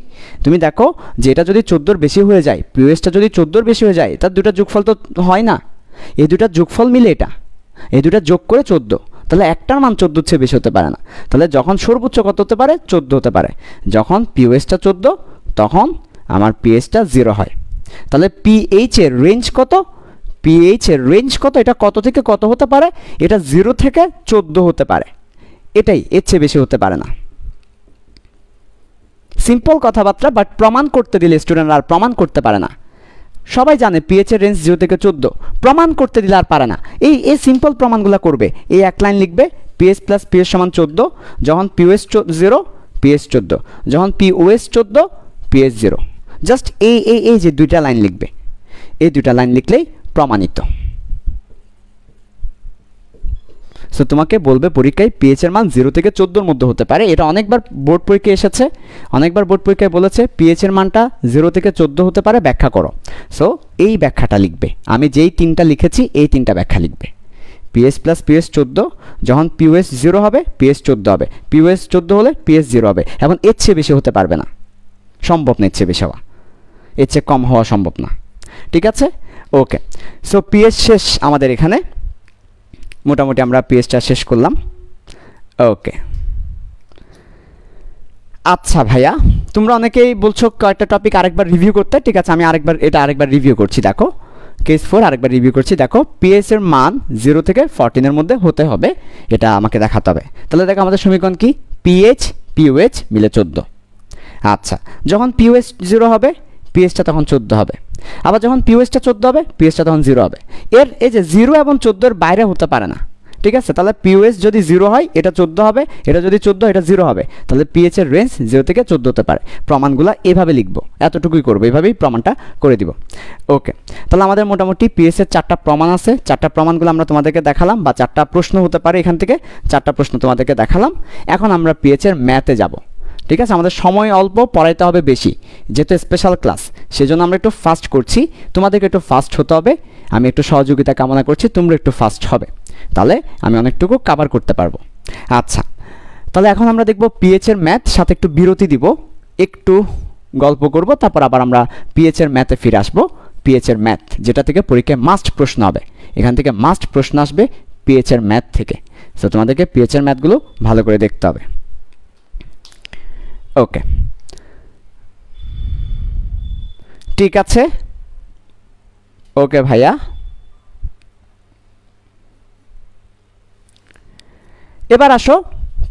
তুমি দেখো যে এটা যদি 14-র বেশি হয়ে যায়, পিওএইচটা যদি 14-র বেশি হয়ে যায়, তার দুটা যোগফল তো হয় না, এই দুটা যোগফল মিলে এটা, এই দুটা যোগ করে 14, তাহলে একটার মান 14-র চেয়ে বেশি হতে পারে না। তাহলে যখন সর্বোচ্চ কত হতে পারে, 14 হতে পারে। যখন পিওএইচটা 14 তখন আমার পিএইচটা 0 হয়। তাহলে পিএইচ এর রেঞ্জ কত? পিএইচ এর রেঞ্জ কত, এটা কত থেকে কত হতে পারে, এটা 0 থেকে 14 হতে পারে, এটাই, এর চেয়ে বেশি হতে পারে না। সিম্পল কথাবার্তা, বাট প্রমাণ করতে দিলে স্টুডেন্টরা আর প্রমাণ করতে পারে না। সবাই জানে পিএইচ এর রেঞ্জ 0 থেকে 14, প্রমাণ করতে দিলে আর পারে না। এই সিম্পল প্রমাণগুলো করবে, এই এক লাইন লিখবে পিএইচ প্লাস পিএস সমান 14, যখন পিওএস 0 পিএস 14, যখন পিওএস 14 পিএস 0, জাস্ট এই যে দুইটা লাইন লিখবে, এই দুইটা লাইন লিখলেই প্রমাণিত। সো তোমাকে বলবে পরীক্ষায় পিএইচ এর মান 0 থেকে 14 মধ্যে হতে পারে, এটা অনেকবার বোর্ড পরীক্ষায় এসেছে, অনেকবার বোর্ড পরীক্ষায় বলেছে পিএইচ এর মানটা 0 থেকে 14 হতে পারে, ব্যাখ্যা করো। সো এই ব্যাখ্যাটা লিখবে, আমি যেই তিনটা লিখেছি এই তিনটা ব্যাখ্যা লিখবে। পিএস প্লাস পিএস 14, যখন পিওএস 0 হবে পিএস 14 হবে, পিওএস 14 হলে পিএস 0 হবে। এখন এর চেয়ে বেশি হতে পারবে না, সম্ভব না, এর চেয়ে বেশি হওয়া, এর চেয়ে কম হওয়া সম্ভব না। ঠিক আছে, ওকে। সো পিএস শেষ আমাদের এখানে, মোটামুটি আমরা পিএসটা শেষ করলাম। ওকে, আচ্ছা ভাইয়া, তোমরা অনেকেই বলছো কয়েকটা টপিক আরেকবার রিভিউ করতে, ঠিক আছে, আমি আরেকবার রিভিউ করছি। দেখো কেস 4 আরেকবার রিভিউ করছি। দেখো পিএস এর মান 0 থেকে 14 এর মধ্যে হতে হবে, এটা আমাকে দেখাতে হবে। তাহলে দেখো আমাদের সমীকরণ কি, পিএইচ পিওএইচ মিলে 14। আচ্ছা, যখন পিওএস 0 হবে পিএসটা তখন 14 হবে, আবার যখন পিওএসটা 14 হবে পিএসটা তখন 0 হবে। এই যে 0 এবং 14 এর বাইরে হতে পারে না, ঠিক আছে। তাহলে পিওএস যদি 0 হয় এটা 14 হবে, এটা যদি 14 এটা 0 হবে, তাহলে পিএইচ এর রেঞ্জ 0 থেকে 14 হতে পারে। প্রমাণগুলো এভাবে লিখবো, এতটুকুই করবো, এভাবেই প্রমাণটা করে দিব। ওকে, তাহলে আমাদের মোটামুটি পিএস এর 4টা প্রমাণ আছে, 4টা প্রমাণগুলো আমরা তোমাদেরকে দেখালাম, বা 4টা প্রশ্ন হতে পারে এখান থেকে, 4টা প্রশ্ন তোমাদেরকে দেখালাম। এখন আমরা পিএইচ এর ম্যাথে যাব, ঠিক আছে। আমাদের সময় অল্প, পড়াইতে হবে বেশি, যেহেতু স্পেশাল ক্লাস, সেজন্য আমরা একটু ফাস্ট করছি, তোমাদেরকে একটু ফাস্ট হতে হবে। আমি একটু সহযোগিতা কামনা করছি, তোমরা একটু ফাস্ট হবে, তাহলে আমি অনেকটুকু কভার করতে পারবো। আচ্ছা, তাহলে এখন আমরা দেখব পিএইচ এর ম্যাথ, সাথে একটু বিরতি দিব, একটু গল্প করব, তারপর আবার আমরা পিএইচ এর ম্যাথে ফিরে আসবো। পিএইচ এর ম্যাথ যেটা থেকে পরীক্ষায় মাস্ট প্রশ্ন হবে, এখান থেকে মাস্ট প্রশ্ন আসবে পিএইচ এর ম্যাথ থেকে। সো তোমাদেরকে পিএইচ এর ম্যাথগুলো ভালো করে দেখতে হবে। ওকে, ঠিক আছে, ওকে ভাইয়া। এবার আসো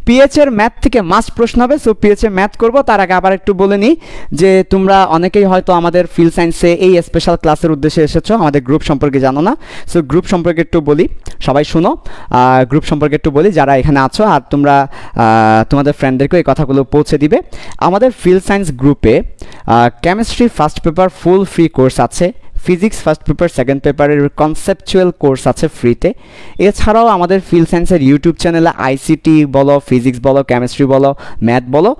পিএইচ এর ম্যাথ থেকে মাস্ট প্রশ্ন হবে। সো পিএইচ এর ম্যাথ করব, তার আগে আবার একটু বলে নিই যে তোমরা অনেকেই হয়তো আমাদের ফিল সায়েন্সে এই স্পেশাল ক্লাসের উদ্দেশ্যে এসেছো, আমাদের গ্রুপ সম্পর্কে জানো না। সো গ্রুপ সম্পর্কে একটু বলি, সবাই শুনো, গ্রুপ সম্পর্কে একটু বলি যারা এখানে আছো, আর তোমরা তোমাদের ফ্রেন্ডদেরকেও এই কথাগুলো পৌঁছে দিবে। আমাদের ফিল সায়েন্স গ্রুপে chemistry first paper full free course আছে, ফিজিক্স ফার্স্ট পেপার সেকেন্ড পেপারের কনসেপচুয়াল কোর্স আছে ফ্রিতে। এছাড়াও আমাদের ফিল সায়েন্সের ইউটিউব চ্যানেলে আইসিটি বলো, ফিজিক্স বলো, কেমিস্ট্রি বলো, ম্যাথ বলো,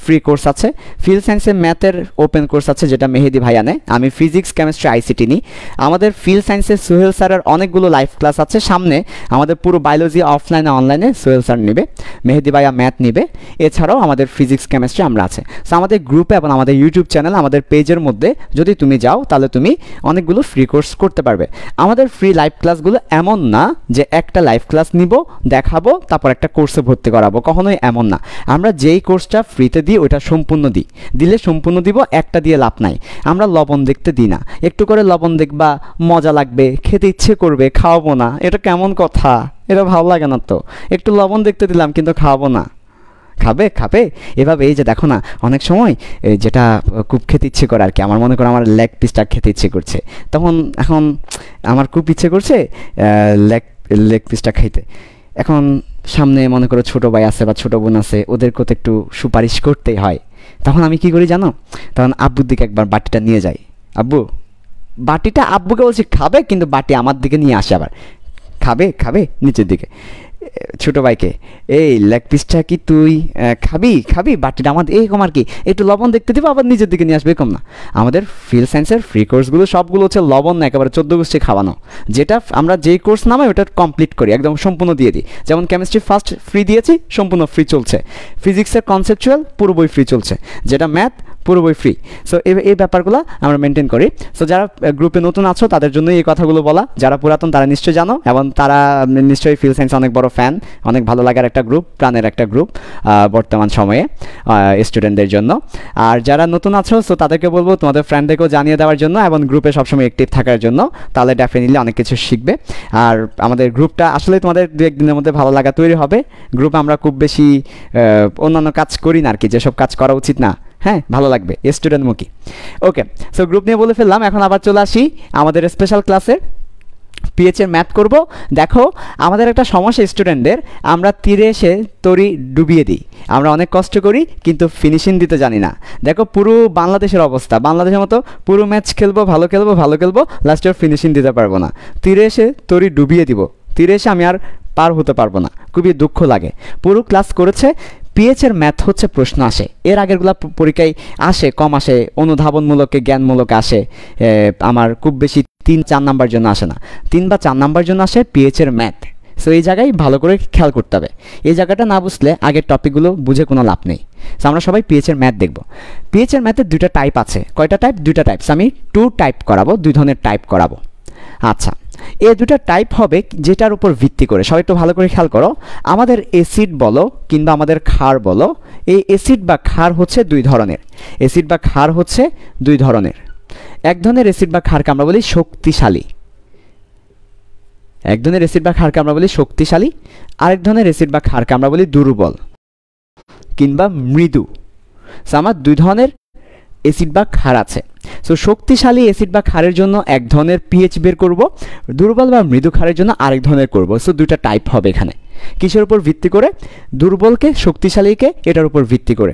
ফ্রি কোর্স আছে। ফিল সায়েন্সের ম্যাথের ওপেন কোর্স আছে, যেটা মেহেদি ভাইয়া নেয়, আমি ফিজিক্স কেমিস্ট্রি আইসিটি নিই। আমাদের ফিল সায়েন্সের সোহেল স্যারের অনেকগুলো লাইভ ক্লাস আছে, সামনে আমাদের পুরো বায়োলজি অফলাইনে অনলাইনে সোহেল স্যার নেবে, মেহেদি ভাইয়া ম্যাথ নেবে। এছাড়াও আমাদের ফিজিক্স কেমিস্ট্রি আমরা আছে। সো আমাদের গ্রুপে এবং আমাদের ইউটিউব চ্যানেল, আমাদের পেজের মধ্যে যদি তুমি যাও তাহলে তুমি অনেকগুলো ফ্রি কোর্স করতে পারবে। আমাদের ফ্রি লাইভ ক্লাসগুলো এমন না যে একটা লাইভ ক্লাস নিব, দেখাবো, তারপর একটা কোর্সে ভর্তি করাবো, কখনোই এমন না। আমরা যেই কোর্সটা ফ্রিতে দিই ওইটা সম্পূর্ণ দিই, দিলে সম্পূর্ণ দিব, একটা দিয়ে লাভ নাই। আমরা লবণ দেখতে দিই না, একটু করে লবণ দেখবা, মজা লাগবে, খেতে ইচ্ছে করবে, খাওয়াবো না, এটা কেমন কথা, এটা ভালো লাগে না তো। একটু লবণ দেখতে দিলাম কিন্তু খাওয়াবো না, খাবে খাবে এভাবে। এই যে দেখো না, অনেক সময় যেটা খুব খেতে ইচ্ছে করে আর কি, আমার মনে করো আমার লেগ পিসটা খেতে ইচ্ছে করছে, তখন এখন আমার খুব ইচ্ছে করছে লেগ পিসটা খাইতে। এখন সামনে মনে করো ছোটো ভাই আছে বা ছোটো বোন আছে, ওদেরকে তো একটু সুপারিশ করতেই হয়। তখন আমি কি করি জানো, তখন আব্বুর দিকে একবার বাটিটা নিয়ে যাই, আব্বু বাটিটা, আব্বুকে বলছি খাবে, কিন্তু বাটি আমার দিকে নিয়ে আসে, আবার খাবে খাবে নিচের দিকে। ছোটো ভাইকে, এই লেগ পিসটা কি তুই খাবি খাবি, বাটিটা আমার এরকম আর কি, একটু লবণ দেখতে দেবো, আবার নিজের দিকে নিয়ে আসবে, এরকম না। আমাদের ফিল সায়েন্সের ফ্রি কোর্সগুলো সবগুলো হচ্ছে লবণ না, একেবারে 14 গোষ্ঠী খাওয়ানো। যেটা আমরা যেই কোর্স নামাই ওটা কমপ্লিট করি, একদম সম্পূর্ণ দিয়ে দিই। যেমন কেমিস্ট্রি ফার্স্ট ফ্রি দিয়েছি, সম্পূর্ণ ফ্রি চলছে। ফিজিক্সের কনসেপচুয়াল পুরো বই ফ্রি চলছে। যেটা ম্যাথ পুরো বই ফ্রি। সো এই ব্যাপারগুলো আমরা মেনটেন করি। সো যারা গ্রুপে নতুন আছো তাদের জন্য এই কথাগুলো বলা, যারা পুরাতন তারা নিশ্চয়ই জানো এবং তারা নিশ্চয়ই ফিল সায়েন্স অনেক বড় ফ্যান, অনেক ভালো লাগার একটা গ্রুপ, প্রাণের একটা গ্রুপ বর্তমান সময়ে স্টুডেন্টদের জন্য। আর যারা নতুন আছো সো তাদেরকে বলবো তোমাদের ফ্রেন্ডদেরকেও জানিয়ে দেওয়ার জন্য এবং গ্রুপে সবসময় অ্যাক্টিভ থাকার জন্য, তাহলে ডেফিনেটলি অনেক কিছু শিখবে। আর আমাদের গ্রুপটা আসলে তোমাদের 2-1 দিনের মধ্যে ভালো লাগা তৈরি হবে। গ্রুপে আমরা খুব বেশি অন্যান্য কাজ করি না আর কি, যেসব কাজ করা উচিত না, হ্যাঁ ভালো লাগবে স্টুডেন্টমুখী। ওকে, সো গ্রুপ নিয়ে বলে ফেললাম, এখন আবার চলে আসি আমাদের স্পেশাল ক্লাসে। পিএইচের ম্যাথ করব। দেখো আমাদের একটা সমস্যা স্টুডেন্টদের, আমরা তীরে এসে তরি ডুবিয়ে দিই, আমরা অনেক কষ্ট করি কিন্তু ফিনিশিং দিতে জানি না। দেখো পুরো বাংলাদেশের অবস্থা, বাংলাদেশের মতো পুরো ম্যাচ খেলবো, ভালো খেলবো, লাস্টে ফিনিশিং দিতে পারবো না। তীরে এসে তরি ডুবিয়ে দিব, তীরে এসে আমি আর পার হতে পারবো না, খুবই দুঃখ লাগে। পুরো ক্লাস করেছে, পিএইচের ম্যাথ হচ্ছে প্রশ্ন আসে, এর আগেরগুলো পরীক্ষায় আসে, কম আসে, অনুধাবনমূলকে জ্ঞানমূলক আসে, আমার খুব বেশি 3-4 নাম্বার জন্য আসে না, 3 বা 4 নাম্বার জন্য আসে পিএইচের ম্যাথ। সো এই জায়গায় ভালো করে খেয়াল করতে হবে, এই জায়গাটা না বুঝলে আগের টপিকগুলো বুঝে কোনো লাভ নেই। সো আমরা সবাই পিএইচের ম্যাথ দেখব। পিএইচের ম্যাথের 2টা টাইপ আছে। কয়টা টাইপ? 2টা টাইপস। আমি 2 টাইপ করাবো, 2 ধরনের টাইপ করাবো। আচ্ছা, এই 2টা টাইপ হবে যেটার উপর ভিত্তি করে, সবাই একটু ভালো করে খেয়াল করো। আমাদের অ্যাসিড বলো কিংবা আমাদের ক্ষার বলো, এই অ্যাসিড বা ক্ষার হচ্ছে 2 ধরনের। অ্যাসিড বা ক্ষার হচ্ছে 2 ধরনের। এক ধরনের অ্যাসিড বা ক্ষারকে আমরা বলি শক্তিশালী, এক ধরনের অ্যাসিড বা ক্ষারকে আমরা বলি শক্তিশালী, আরেক ধরনের অ্যাসিড বা ক্ষারকে আমরা বলি দুর্বল কিংবা মৃদু। সো আমার 2 ধরনের অ্যাসিড বা ক্ষার আছে। সো শক্তিশালী অ্যাসিড বা ক্ষারের জন্য এক ধরনের পিএইচ বের করব, দুর্বল বা মৃদু ক্ষারের জন্য আরেক ধরনের করব। সো 2টা টাইপ হবে এখানে। কিসের উপর ভিত্তি করে? দুর্বলকে, শক্তিশালীকে, এটার উপর ভিত্তি করে।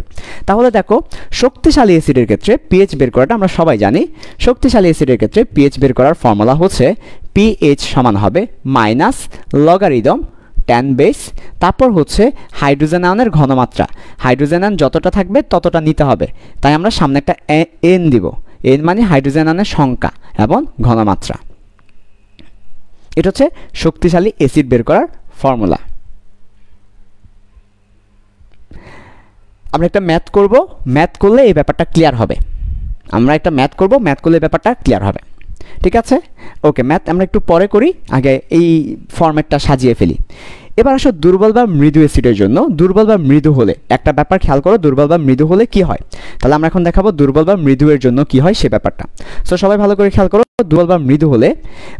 তাহলে দেখো, শক্তিশালী অ্যাসিডের ক্ষেত্রে পিএইচ বের করাটা আমরা সবাই জানি। শক্তিশালী অ্যাসিডের ক্ষেত্রে পিএইচ বের করার ফর্মুলা হচ্ছে পিএইচ সমান হবে মাইনাস লগারিদম tan বেস, তারপর হচ্ছে হাইড্রোজেন আয়নের ঘনমাত্রা। হাইড্রোজেন আয়ন যতটা থাকবে ততটা নিতে হবে, তাই আমরা সামনে একটা এন দিব। এন মানে হাইড্রোজেন আয়নের সংখ্যা এবং ঘনমাত্রা। এটা হচ্ছে শক্তিশালী অ্যাসিড বের করার ফর্মুলা। আমরা একটা ম্যাথ করব, ম্যাথ করলে এই ব্যাপারটা ক্লিয়ার হবে। আমরা একটা ম্যাথ করব, ম্যাথ করলে এই ব্যাপারটা ক্লিয়ার হবে। ঠিক আছে? ওকে, ম্যাথ আমরা একটু পরে করি, আগে এই ফরম্যাটটা সাজিয়ে ফেলি। এবার আসো দুর্বল বা মৃদু অ্যাসিডের জন্য। দুর্বল বা মৃদু হলে একটা ব্যাপার খেয়াল করো, দুর্বল বা মৃদু হলে কি হয়। তাহলে আমরা এখন দেখাবো দুর্বল বা মৃদু এর জন্য কি হয় সে ব্যাপারটা। সো সবাই ভালো করে খেয়াল করো, দুর্বল বা মৃদু হলে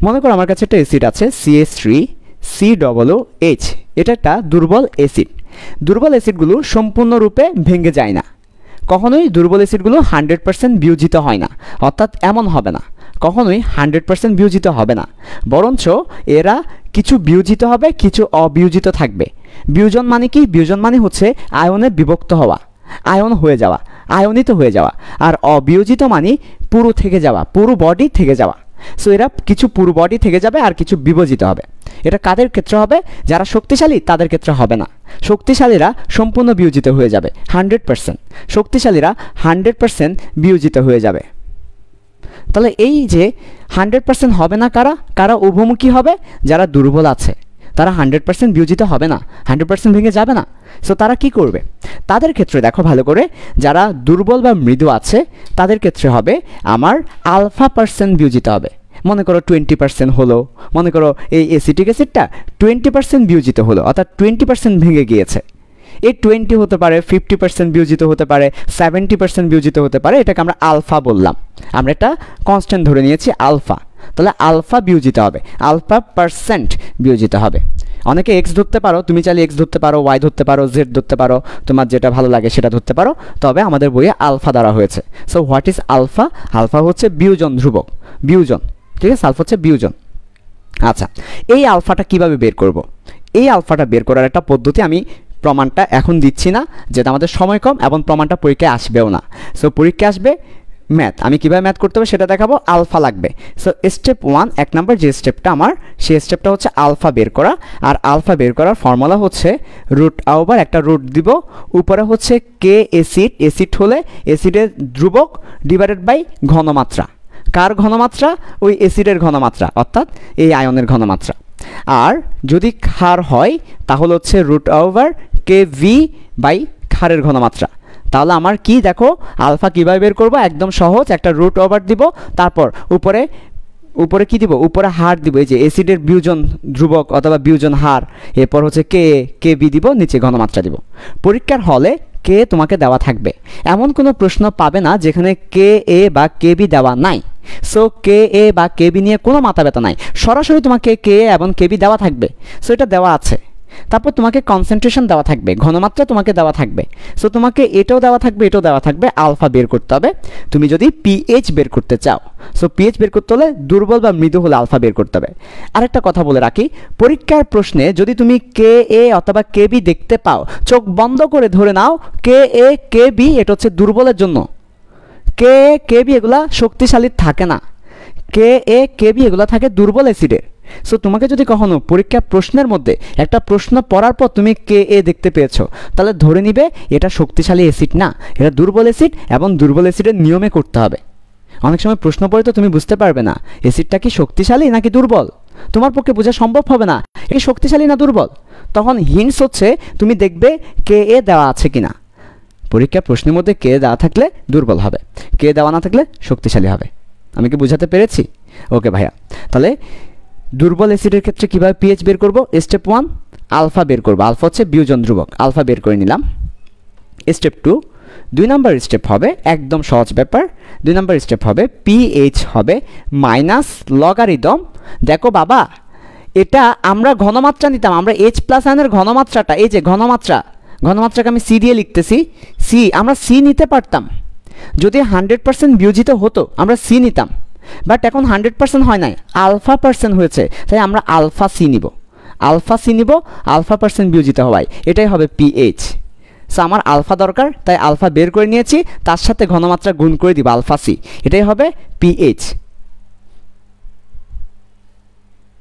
মনে করো আমার কাছে একটা অ্যাসিড আছে CH3COOH, এটা একটা দুর্বল অ্যাসিড। দুর্বল অ্যাসিডগুলো সম্পূর্ণরূপে ভেঙে যায় না, কখনোই দুর্বল অ্যাসিডগুলো 100% বিয়োজিত হয় না, অর্থাৎ এমন হবে না, কখনোই 100% বিয়োজিত হবে না, বরঞ্চ এরা কিছু বিয়োজিত হবে, কিছু অবিয়োজিত থাকবে। বিয়োজন মানে কি? বিয়োজন মানে হচ্ছে আয়নে বিভক্ত হওয়া, আয়ন হয়ে যাওয়া, আয়নিত হয়ে যাওয়া। আর অবিয়োজিত মানে পুরো থেকে যাওয়া, পুরো বডি থেকে যাওয়া। সো এরা কিছু পুরো বডি থেকে যাবে আর কিছু বিভাজিত হবে। এটা কাদের ক্ষেত্রে হবে? যারা শক্তিশালী তাদের ক্ষেত্রে হবে না। শক্তিশালীরা সম্পূর্ণ বিয়োজিত হয়ে যাবে 100%, শক্তিশালীরা 100% বিয়োজিত হয়ে যাবে। তাহলে এই যে 100% হবে না, কারা কারা উভমুখী হবে? যারা দুর্বল আছে তারা 100% বিয়োজিত হবে না, 100% ভেঙে যাবে না। সো তারা কি করবে? তাদের ক্ষেত্রে দেখো ভালো করে, যারা দুর্বল বা মৃদু আছে তাদের ক্ষেত্রে হবে আমার α% বিয়োজিত হবে। মনে করো 20% হলো, মনে করো এই অ্যাসিটিক অ্যাসিডটা 20% বিয়োজিত হলো, অর্থাৎ 20% ভেঙে গিয়েছে। এই 20 হতে পারে, 50% বিয়োজিত হতে পারে, 70% বিয়োজিত হতে পারে। এটাকে আমরা আলফা বললাম, আমরা একটা কনস্ট্যান্ট ধরে নিয়েছি আলফা। তাহলে আলফা বিয়োজিত হবে, α% বিয়োজিত হবে। অনেকে এক্স ধরতে পারো, তুমি চাইলে এক্স ধরতে পারো, ওয়াই ধরতে পারো, জেড ধরতে পারো, তোমার যেটা ভালো লাগে সেটা ধরতে পারো, তবে আমাদের বইয়ে আলফা দ্বারা হয়েছে। So what is alpha? Alpha হচ্ছে বিয়োজন ধ্রুবক, বিয়োজন। ঠিক আছে, আলফা হচ্ছে বিয়োজন। আচ্ছা, এই আলফাটা কিভাবে বের করব? এই আলফাটা বের করার একটা পদ্ধতি আমি প্রমাণটা এখন দিচ্ছি না, যেটা আমাদের সময় কম এবং প্রমাণটা পরীক্ষায় আসবেও না। সো পরীক্ষায় আসবে ম্যাথ, আমি কীভাবে ম্যাথ করতে হবে সেটা দেখাবো। আলফা লাগবে। সো স্টেপ 1, 1 নম্বর যে স্টেপটা আমার, সেই স্টেপটা হচ্ছে আলফা বের করা। আর আলফা বের করার ফর্মুলা হচ্ছে রুট ওভার একটা রুট দিব, উপরে হচ্ছে কে অ্যাসিড, অ্যাসিড হলে অ্যাসিডের ধ্রুবক ডিভাইডেড বাই ঘনমাত্রা। কার ঘনমাত্রা? ওই অ্যাসিডের ঘনমাত্রা, অর্থাৎ এই আয়নের ঘনমাত্রা। আর যদি ক্ষার হয় তাহলে হচ্ছে root over K V by ক্ষারের ঘনমাত্রা। তাহলে আমার কি দেখো আলফা কীভাবে বের করব, একদম সহজ, একটা রুট ওভার দিব, তারপর উপরে উপরে কি দিব, উপরে হার দিব, এই যে অ্যাসিডের বিয়োজন ধ্রুবক অথবা বিয়োজন হার, এরপর হচ্ছে কে বি দিব, নিচে ঘনমাত্রা দিব। পরীক্ষার হলে কে তোমাকে দেওয়া থাকবে, এমন কোনো প্রশ্ন পাবে না যেখানে কে এ বা কে বি দেওয়া নাই। সো কে এ বা কে বি নিয়ে কোনো মাথা ব্যথা নাই, সরাসরি তোমাকে কে এ এবং কে বি দেওয়া থাকবে। সো এটা দেওয়া আছে, তারপর তোমাকে কনসেন্ট্রেশন দেওয়া থাকবে, ঘনমাত্রা তোমাকে দেওয়া থাকবে। সো তোমাকে এটাও দেওয়া থাকবে, এটাও দেওয়া থাকবে, আলফা বের করতে হবে তুমি যদি পিএইচ বের করতে চাও। সো পিএইচ বের করতে হলে দুর্বল বা মৃদু হলে আলফা বের করতে হবে। আরেকটা কথা বলে রাখি, পরীক্ষার প্রশ্নে যদি তুমি কে এ অথবা কে বি দেখতে পাও, চোখ বন্ধ করে ধরে নাও কে এ কে বি এটা হচ্ছে দুর্বলের জন্য, কে এ কে বি এগুলা শক্তিশালী থাকে না, কে এ কে বি এগুলা থাকে দুর্বল অ্যাসিডের। সো তোমাকে যদি কখনো পরীক্ষা প্রশ্নের মধ্যে একটা প্রশ্ন পড়ার পর তুমি কে এ দেখতে পেয়েছো, তাহলে ধরে নিবে এটা শক্তিশালী অ্যাসিড না, এটা দুর্বল অ্যাসিড, এবং দুর্বল অ্যাসিডের নিয়মে করতে হবে। অনেক সময় প্রশ্ন পড়ে তো তুমি বুঝতে পারবে না অ্যাসিডটা কি শক্তিশালী নাকি দুর্বল, তোমার পক্ষে বোঝা সম্ভব হবে না এটা শক্তিশালী না দুর্বল। তখন হিন্টস হচ্ছে তুমি দেখবে কে এ দেওয়া আছে কিনা। পরীক্ষা প্রশ্নের মধ্যে কে দেওয়া থাকলে দুর্বল হবে, কে দেওয়া না থাকলে শক্তিশালী হবে। আমি কি বুঝাতে পেরেছি? ওকে ভাইয়া, তাহলে দুর্বল অ্যাসিডের ক্ষেত্রে কীভাবে পিএইচ বের করব? স্টেপ 1 আলফা বের করব, আলফা হচ্ছে বিয়োজন ধ্রুবক, আলফা বের করে নিলাম। স্টেপ 2 2 নম্বর স্টেপ হবে একদম সহজ ব্যাপার, 2 নম্বর স্টেপ হবে পিএইচ হবে মাইনাস লগারিদম। দেখো বাবা, এটা আমরা ঘনমাত্রা নিতাম, আমরা এইচ প্লাস আয়নের ঘনমাত্রাটা, এই যে ঘনমাত্রাকে আমি সি দিয়ে লিখতেছি, সি আমরা সি নিতে পারতাম যদি 100% বিয়োজিত হতো, আমরা সি নিতাম, বাট এখন 100% হয় নাই, আলফা পার্সেন্ট হয়েছে, তাই আমরা আলফা সি নিব, আলফা পার্সেন্ট বিয়োজিত হওয়ায় এটাই হবে পিএইচ। সো আমার আলফা দরকার, তাই আলফা বের করে নিয়েছি, তার সাথে ঘনমাত্রা গুণ করে দিব আলফা সি, এটাই হবে পিএইচ।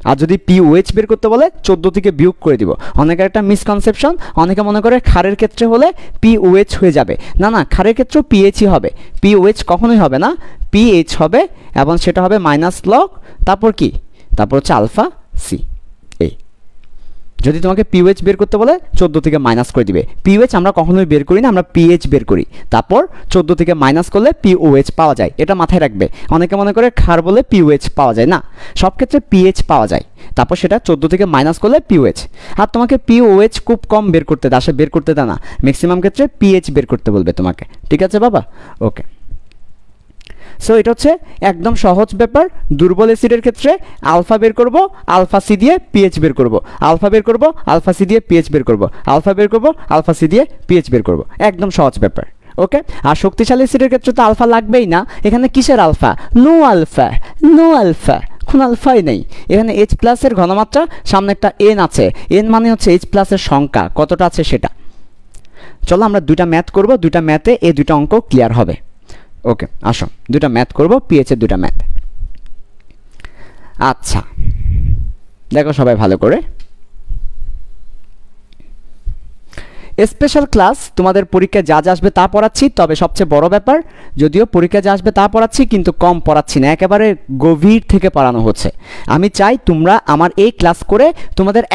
আর যদি পিওএইচ বের করতে বলে 14 থেকে বিয়োগ করে দিব। অনেকের একটা মিসকনসেপশন, অনেকে মনে করে ক্ষারের ক্ষেত্রে হলে পিওএইচ হয়ে যাবে, না না, ক্ষারের ক্ষেত্রেও পিএইচই হবে, পিওএইচ কখনোই হবে না, পিএইচ হবে, এবং সেটা হবে মাইনাস লগ, তারপর কি, তারপর হচ্ছে আলফা সি। এই যদি তোমাকে পিওএইচ বের করতে বলে 14 থেকে মাইনাস করে দিবে। পিওএইচ আমরা কখনোই বের করি না, আমরা পিএইচ বের করি, তারপর 14 থেকে মাইনাস করলে পিওএইচ পাওয়া যায়, এটা মাথায় রাখবে। অনেকে মনে করে ক্ষার বলে পিওএইচ পাওয়া যায় না, সব ক্ষেত্রে পিএইচ পাওয়া যায়, তারপর সেটা 14 থেকে মাইনাস করলে পিওএইচ। আর তোমাকে পিওএইচ খুব কম বের করতে দেয়, আসে বের করতে দেয় না, ম্যাক্সিমাম ক্ষেত্রে পিএইচ বের করতে বলবে তোমাকে, ঠিক আছে বাবা? ওকে, সো এটা হচ্ছে একদম সহজ ব্যাপার। দুর্বল অ্যাসিডের ক্ষেত্রে আলফা বের করব, আলফা সি দিয়ে পিএইচ বের করব, আলফা বের করব, আলফা সি দিয়ে পিএইচ বের করব, আলফা বের করব, আলফা সি দিয়ে পিএইচ বের করব, একদম সহজ ব্যাপার। ওকে, আর শক্তিশালী অ্যাসিডের ক্ষেত্রে তো আলফা লাগবেই না, এখানে কিসের আলফা? নো আলফা, কোন আলফাই নেই এখানে। এইচ প্লাসের ঘনমাত্রা, সামনে একটা এন আছে, এন মানে হচ্ছে এইচ প্লাসের সংখ্যা কতটা আছে সেটা। চলো আমরা দুইটা ম্যাথ করব, দুইটা ম্যাথে এই দুইটা অঙ্ক ক্লিয়ার হবে। ওকে, আসো দুটা ম্যাথ করব, পিএইচ এর দুটা ম্যাথ। আচ্ছা দেখো সবাই ভালো করে, স্পেশাল ক্লাস তোমাদের পরীক্ষায় যা যা আসবে তা পড়াচ্ছি, তবে সবচেয়ে বড় ব্যাপার, যদিও পরীক্ষায় যা আসবে তা পড়াচ্ছি কিন্তু কম পড়াচ্ছি না, একেবারে গভীর থেকে পড়ানো হচ্ছে। আমি চাই তোমরা আমার এই ক্লাস করে তোমাদের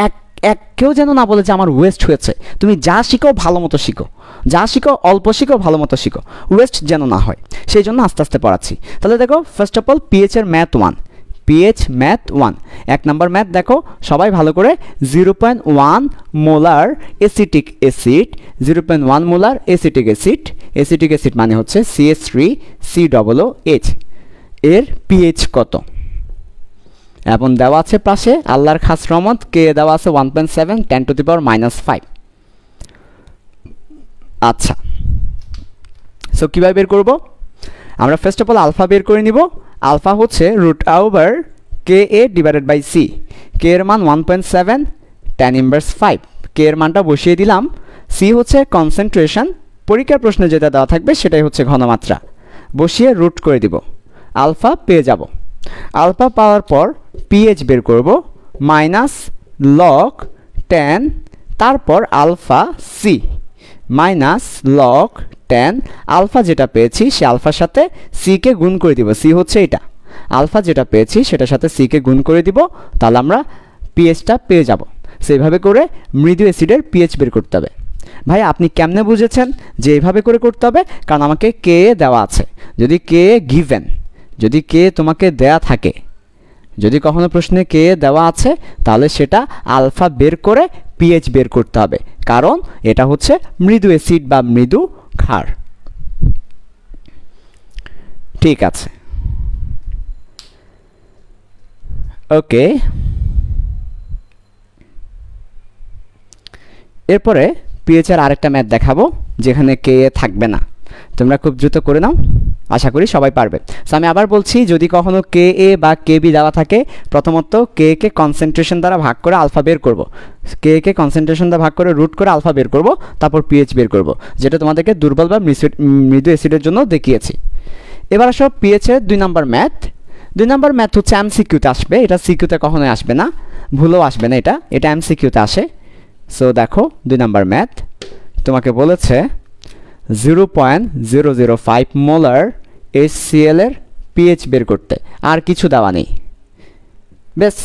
কেউ যেন না বলে যে আমার ওয়েস্ট হয়েছে, তুমি যা শিখো ভালো মতো শিখো, যা শিখো অল্প শিখো, ভালো মতো শিখো, ওয়েস্ট যেন না হয়, সেই জন্য আস্তে আস্তে পড়াচ্ছি। তাহলে দেখো ফার্স্ট অফ অল পিএইচ এর ম্যাথ 1, পিএইচ ম্যাথ 1 এক নম্বর ম্যাথ দেখো সবাই ভালো করে, 0.1 molar acetic acid, 0.1 molar acetic acid মানে হচ্ছে CH3COOH, এর পিএইচ কত? এবং দেওয়া আছে পাশে আল্লাহর খাস রহমত, কে দেওয়া আছে 1.7 10⁻⁻5। আচ্ছা, সো কীভাবে বের করব? আমরা ফার্স্ট অফ অল আলফা বের করে নিব। আলফা হচ্ছে √/(KA) / C, কে এর মান 1.7 10⁻⁵, কে এর মানটা বসিয়ে দিলাম। সি হচ্ছে কনসেন্ট্রেশন, পরীক্ষার প্রশ্নে যেটা দেওয়া থাকবে সেটাই হচ্ছে ঘনমাত্রা, বসিয়ে রুট করে দিব, আলফা পেয়ে যাব। আলফা পাওয়ার পর পিএইচ বের করব, মাইনাস লগ 10, তারপর alpha C minus log 10, alpha যেটা পেয়েছি সে আলফার সাথে সিকে গুণ করে দিব, সি হচ্ছে এটা, আলফা যেটা পেয়েছি সেটার সাথে সিকে গুণ করে দিব, তাহলে আমরা পিএইচটা পেয়ে যাব। সেইভাবে করে মৃদু অ্যাসিডের পিএইচ বের করতে হবে। ভাই আপনি কেমনে বুঝেছেন যে এইভাবে করে করতে হবে? কারণ আমাকে কে দেওয়া আছে। যদি কে গিভেন, যদি কে তোমাকে দেয়া থাকে, যদি কখনো প্রশ্নে কে দেওয়া আছে, তাহলে সেটা আলফা বের করে পিএইচ বের করতে হবে, কারণ এটা হচ্ছে মৃদু অ্যাসিড বা মৃদু ক্ষার। ঠিক আছে, ওকে। এরপরে পিএইচ এর আরেকটা ম্যাথ দেখাবো যেখানে কে থাকবে না। তোমরা খুব দ্রুত করে নাও, আশা করি সবাই পারবে। সো আমি আবার বলছি, যদি কখনো কে এ বা কে বি দেওয়া থাকে, প্রথমত কে কে কনসেন্ট্রেশন দ্বারা ভাগ করে আলফা বের করব, কে কে কনসেন্ট্রেশন দ্বারা ভাগ করে রুট করে আলফা বের করব, তারপর পিএইচ বের করব, যেটা তোমাদেরকে দুর্বল বা মৃদু অ্যাসিডের জন্য দেখিয়েছি। এবার আসো পিএইচ এর 2 নম্বর ম্যাথ। 2 নম্বর ম্যাথ হচ্ছে এমসিকিউতে আসবে, এটা সিকিউতে কখনোই আসবে না, ভুলেও আসবে না, এটা এমসিকিউতে আসে। সো দেখো 2 নম্বর ম্যাথ তোমাকে বলেছে 0.005 মোলার HCl এর পিএইচ বের করতে, আর কিছু দেওয়া নেই। বেশ,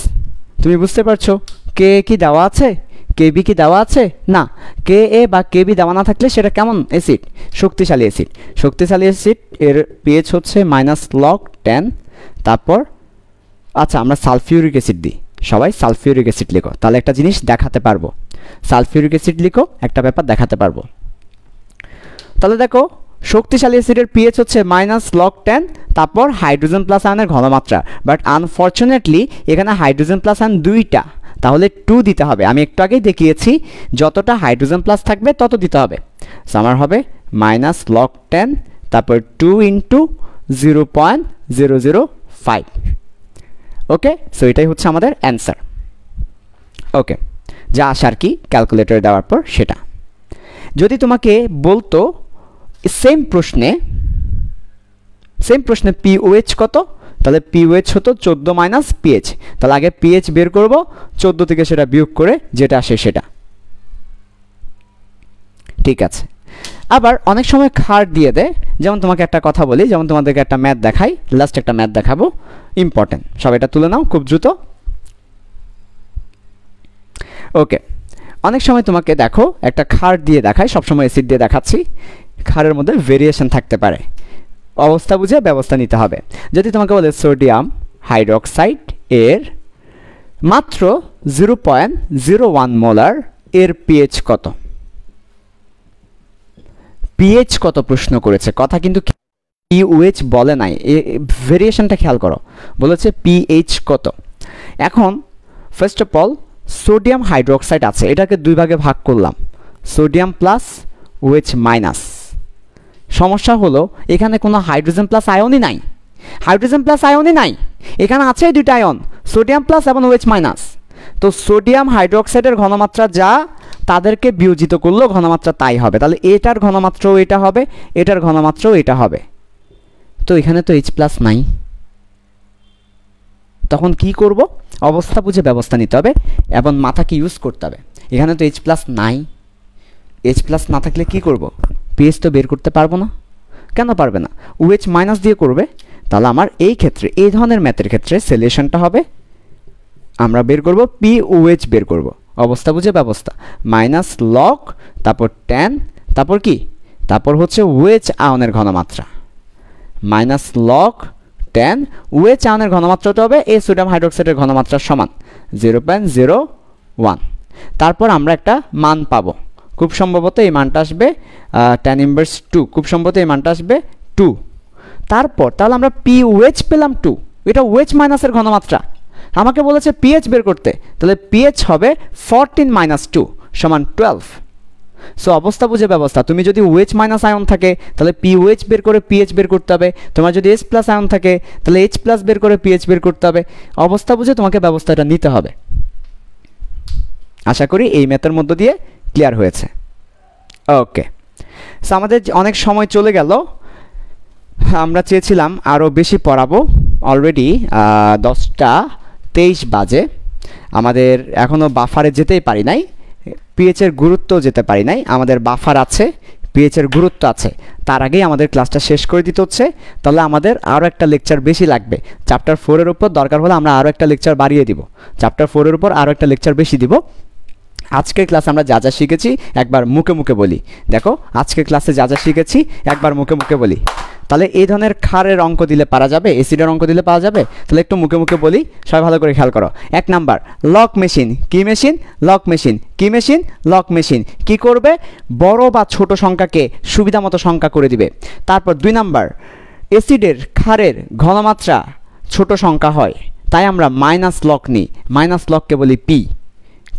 তুমি বুঝতে পারছো কে কি দেওয়া আছে, কে বি কি দেওয়া আছে? না, কে এ বা কে বি দেওয়া না থাকলে সেটা কেমন অ্যাসিড? শক্তিশালী অ্যাসিড। শক্তিশালী অ্যাসিড এর পিএইচ হচ্ছে -log10। তারপর আচ্ছা, আমরা সালফিউরিক অ্যাসিড দিই, সবাই সালফিউরিক অ্যাসিড লিখো, তাহলে একটা জিনিস দেখাতে পারবো। সালফিউরিক অ্যাসিড লিখো, একটা ব্যাপার দেখাতে পারবো। তাহলে দেখো শক্তিশালী অ্যাসিডের পিএইচ হচ্ছে -log10, তারপর হাইড্রোজেন প্লাস আয়নের ঘনমাত্রা, বাট আনফর্চুনেটলি এখানে হাইড্রোজেন প্লাস আয়ন 2টা, তাহলে 2 দিতে হবে। আমি একটু আগেই দেখিয়েছি যতটা হাইড্রোজেন প্লাস থাকবে তত দিতে হবে। সো আমার হবে -log10, তারপর 2 × 0.005। ওকে, সো এটাই হচ্ছে আমাদের অ্যান্সার। ওকে, যা আসে আর কি ক্যালকুলেটরে দেওয়ার পর সেটা। যদি তোমাকে বলতো সেম প্রশ্নে পিওএইচ কত, তাহলে পিওএইচ হতো 14 - পিএইচ, তাহলে আগে পিএইচ বের করব, 14 থেকে সেটা বিয়োগ করে যেটা আসে সেটা। ঠিক আছে, আবার অনেক সময় ক্ষার দিয়ে দেয়। যেমন তোমাকে একটা কথা বলি, যেমন তোমাদেরকে একটা ম্যাথ দেখাই, লাস্ট একটা ম্যাথ দেখাবো, ইম্পর্টেন্ট, সব এটা তুলে নাও খুব দ্রুত। ওকে, অনেক সময় তোমাকে দেখো একটা ক্ষার দিয়ে দেখায়, সবসময় অ্যাসিড দিয়ে দেখাচ্ছি, ক্ষারের মধ্যে ভেরিয়েশন থাকতে পারে, অবস্থা বুঝে ব্যবস্থা নিতে হবে। যদি তোমাকে বলে সোডিয়াম হাইড্রোক্সাইড এর মাত্র 0.01 মোলার এর পিএইচ কত? পিএইচ কত প্রশ্ন করেছে, কথা কিন্তু পিওএইচ বলে নাই, ভেরিয়েশনটা খেয়াল করো, বলেছে পিএইচ কত। এখন first of all sodium hydroxide আছে, এটাকে 2 ভাগে ভাগ করলাম, সোডিয়াম প্লাস OH মাইনাস। সমস্যা হলো এখানে কোনো হাইড্রোজেন প্লাস আয়নই নাই, এখানে আছে 2টা আয়ন, সোডিয়াম প্লাস এবং OH মাইনাস। তো সোডিয়াম হাইড্রোক্সাইডের ঘনমাত্রা যা, তাদেরকে বিয়োজিত করলেও ঘনমাত্রা তাই হবে, তাহলে এটার ঘনমাত্রাও এটা হবে, এটার ঘনমাত্রাও এটা হবে। তো এখানে তো H+ নাই, তখন কি করব? অবস্থা বুঝে ব্যবস্থা নিতে হবে এবং মাথাকে ইউজ করতে হবে। এখানে তো H+ নাই, H+ না থাকলে কি করব? পিএইচ তো বের করতে পারবো না। কেন পারবে না? OH মাইনাস দিয়ে করবে। তাহলে আমার এই ক্ষেত্রে, এই ধরনের ম্যাথের ক্ষেত্রে সলিউশনটা হবে, আমরা বের করব POH বের করব, অবস্থা বুঝে ব্যবস্থা, -log, তারপর 10, তারপর কি, তারপর হচ্ছে OH আয়নের ঘনমাত্রা, -log 10, OH আয়নের ঘনমাত্রাটা হবে এই সোডিয়াম হাইড্রোক্সাইডের ঘনমাত্রার সমান 0.01। তারপর আমরা একটা মান পাবো, খুব সম্ভবত এই মানটা আসবে tan ইনভার্স 2, খুব সম্ভবত এই মানটা আসবে 2। তারপর তাহলে আমরা POH পেলাম 2, এটা OH মাইনাসের ঘনমাত্রা। আমাকে বলেছে পিএইচ বের করতে, তাহলে পিএইচ হবে 14 - 2 সমান 12। সো অবস্থা বুঝে ব্যবস্থা, তুমি যদি OH মাইনাস আয়ন থাকে তাহলে POH বের করে পিএইচ বের করতে হবে, তোমার যদি H+ আয়ন থাকে তাহলে H+ বের করে পিএইচ বের করতে হবে, অবস্থা বুঝে তোমাকে ব্যবস্থাটা নিতে হবে। আশা করি এই ম্যাথের মধ্য দিয়ে ক্লিয়ার হয়েছে। ওকে, সো আমাদের অনেক সময় চলে গেল, আমরা চেয়েছিলাম আরও বেশি পড়াবো, অলরেডি 10টা 23 বাজে, আমাদের এখনও বাফারে যেতেই পারি নাই, পিএইচের গুরুত্ব যেতে পারি নাই, আমাদের বাফার আছে, পিএইচের গুরুত্ব আছে, তার আগেই আমাদের ক্লাসটা শেষ করে দিতে হচ্ছে। তাহলে আমাদের আরও একটা লেকচার বেশি লাগবে, চ্যাপ্টার 4 এর উপর দরকার হলে আমরা আরও একটা লেকচার বাড়িয়ে দিব, চ্যাপ্টার 4 এর উপর আরও একটা লেকচার বেশি দিব। আজকের ক্লাসে আমরা যা যা শিখেছি একবার মুখে মুখে বলি। দেখো আজকের ক্লাসে যা যা শিখেছি একবার মুখে মুখে বলি। তাহলে এই ধরনের ক্ষারের অঙ্ক দিলে পারা যাবে, অ্যাসিডের অঙ্ক দিলে পাওয়া যাবে। তাহলে একটু মুখে মুখে বলি, সবাই ভালো করে খেয়াল করো। 1 নাম্বার লক মেশিন। কি মেশিন? Lock machine. কি মেশিন? Lock machine. কি করবে? বড় বা ছোট সংখ্যাকে সুবিধা মতো সংখ্যা করে দিবে। তারপর 2 নাম্বার অ্যাসিডের ক্ষারের ঘনমাত্রা ছোট সংখ্যা হয়, তাই আমরা মাইনাস লক নিই। মাইনাস লককে বলি পি।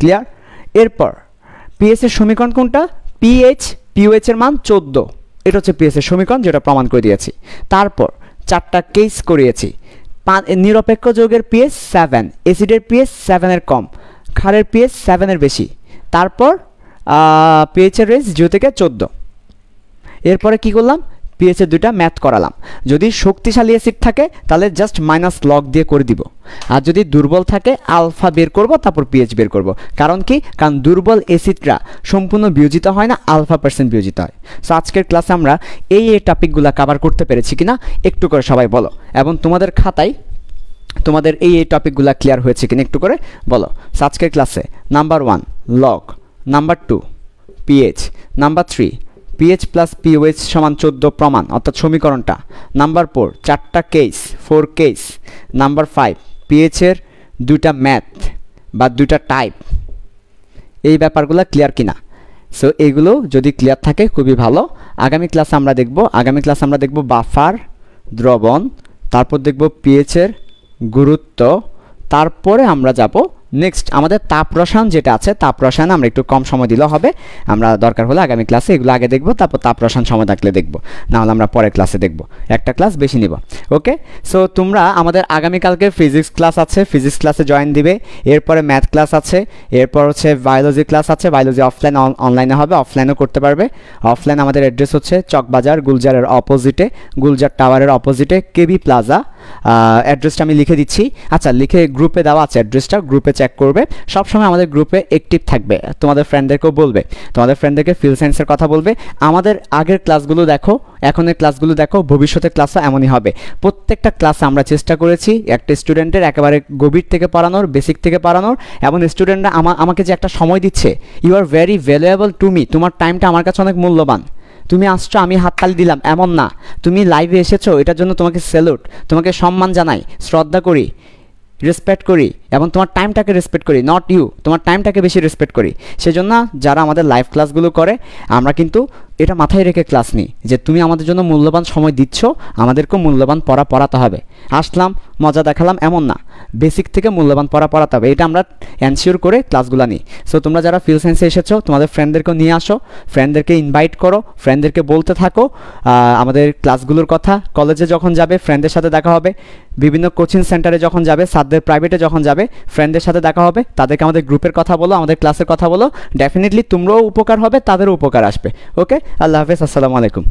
ক্লিয়ার? এরপর পিএস এর সমীকরণ কোনটা? পিএইচ এর মান 14। এটা হচ্ছে পিএস এর সমীকরণ, যেটা প্রমাণ করে দিয়েছি। তারপর 4টা কেস করিয়েছি। নিরপেক্ষ যৌগের পিএস 7, অ্যাসিডের পিএস 7 এর কম, ক্ষারের পিএস 7 এর বেশি। তারপর পিএইচ এর রেঞ্জ 0 থেকে 14। এরপরে কি করলাম? পিএইচ এর 2টা ম্যাথ করালাম। যদি শক্তিশালী অ্যাসিড থাকে তাহলে জাস্ট মাইনাস লগ দিয়ে করে দিব, আর যদি দুর্বল থাকে আলফা বের করব, তারপর পিএইচ বের করব। কারণ কি? কারণ দুর্বল অ্যাসিডরা সম্পূর্ণ বিয়োজিত হয় না, আলফা % বিয়োজিত হয়। সো আজকের ক্লাসে আমরা এই টপিকগুলো কভার করতে পেরেছি কিনা একটু করে সবাই বলো, এবং তোমাদের খাতায় তোমাদের এই টপিকগুলো ক্লিয়ার হয়েছে কিনা একটু করে বলো। সো আজকের ক্লাসে number 1 log, number 2 pH, number 3 pH plus pOH সমান 14 প্রমাণ অর্থাৎ সমীকরণটা, নাম্বার 4 4টা কেস 4 কেস, নাম্বার 5 পিএইচের 2টা ম্যাথ বা 2টা টাইপ, এই ব্যাপারগুলো ক্লিয়ার কিনা। সো এইগুলো যদি ক্লিয়ার থাকে খুবই ভালো। আগামী ক্লাসে আমরা দেখব বাফার, দ্রবণ, তারপর দেখব পিএইচের গুরুত্ব, তারপরে আমরা যাব নেক্সট আমাদের তাপ রসায়ন যেটা আছে, তাপ রসায়ন আমরা একটু কম সময় দিলেও হবে, আমরা দরকার হলে আগামী ক্লাসে এগুলো আগে দেখব, তারপর তাপ রসায়ন সময় থাকলে দেখব, নাহলে আমরা পরের ক্লাসে দেখব, একটা ক্লাস বেশি নিব। ওকে, সো তোমরা আমাদের আগামীকালকে ফিজিক্স ক্লাস আছে, ফিজিক্স ক্লাসে জয়েন দিবে। এরপরে ম্যাথ ক্লাস আছে, এরপর হচ্ছে বায়োলজি ক্লাস আছে। বায়োলজি অফলাইন অনলাইনে হবে, অফলাইনও করতে পারবে। অফলাইন আমাদের অ্যাড্রেস হচ্ছে চকবাজার, গুলজারের অপোজিটে, গুলজার টাওয়ারের অপোজিটে কেবি প্লাজা। অ্যাড্রেসটা আমি লিখে দিচ্ছি। আচ্ছা, লিখে গ্রুপে দেওয়া আছে অ্যাড্রেসটা, গ্রুপে চেক করবে। সবসময় আমাদের গ্রুপে অ্যাক্টিভ থাকবে, তোমাদের ফ্রেন্ডদেরকেও বলবে, তোমাদের ফ্রেন্ডদেরকে ফিল সায়েন্সের কথা বলবে। আমাদের আগের ক্লাসগুলো দেখো, এখনের ক্লাসগুলো দেখো, ভবিষ্যতের ক্লাসও এমনই হবে। প্রত্যেকটা ক্লাসে আমরা চেষ্টা করেছি একটা স্টুডেন্টের একেবারে গভীর থেকে পড়ানোর, বেসিক থেকে পড়ানোর, এবং স্টুডেন্টরা আমাকে যে একটা সময় দিচ্ছে, you are very valuable to me. তোমার টাইমটা আমার কাছে অনেক মূল্যবান। তুমি আসছো, আমি হাততালি দিলাম এমন না, তুমি লাইভে এসেছো, এটার জন্য তোমাকে স্যালুট, তোমাকে সম্মান জানাই, শ্রদ্ধা করি, রেসপেক্ট করি, এবং তোমার টাইমটাকে রেসপেক্ট করি, নট ইউ, তোমার টাইমটাকে বেশি রেসপেক্ট করি। সেজন্য যারা আমাদের লাইভ ক্লাসগুলো করে, আমরা কিন্তু এটা মাথায় রেখে ক্লাস নিই যে তুমি আমাদের জন্য মূল্যবান সময় দিচ্ছ, আমাদেরকেও মূল্যবান পড়াতে হবে। আসলাম, মজা দেখালাম এমন না, বেসিক থেকে মূল্যবান পড়াতে হবে, এটা আমরা এনশিওর করে ক্লাসগুলো নিই। সো তোমরা যারা ফিল সায়েন্সে এসেছো, তোমাদের ফ্রেন্ডদেরকেও নিয়ে আসো, ফ্রেন্ডদেরকে ইনভাইট করো, ফ্রেন্ডদেরকে বলতে থাকো আমাদের ক্লাসগুলোর কথা। কলেজে যখন যাবে ফ্রেন্ডদের সাথে দেখা হবে, বিভিন্ন কোচিং সেন্টারে যখন যাবে, সাধ্যের প্রাইভেটে যখন যাবে, ফ্রেন্ডদের সাথে দেখা হবে, তাদেরকে আমাদের গ্রুপের কথা বলো, আমাদের ক্লাসের কথা বলো। ডেফিনেটলি তোমরাও উপকার হবে, তাদেরও উপকার আসবে। ওকে, আল্লাহ হাফেজ, আসসালামু আলাইকুম।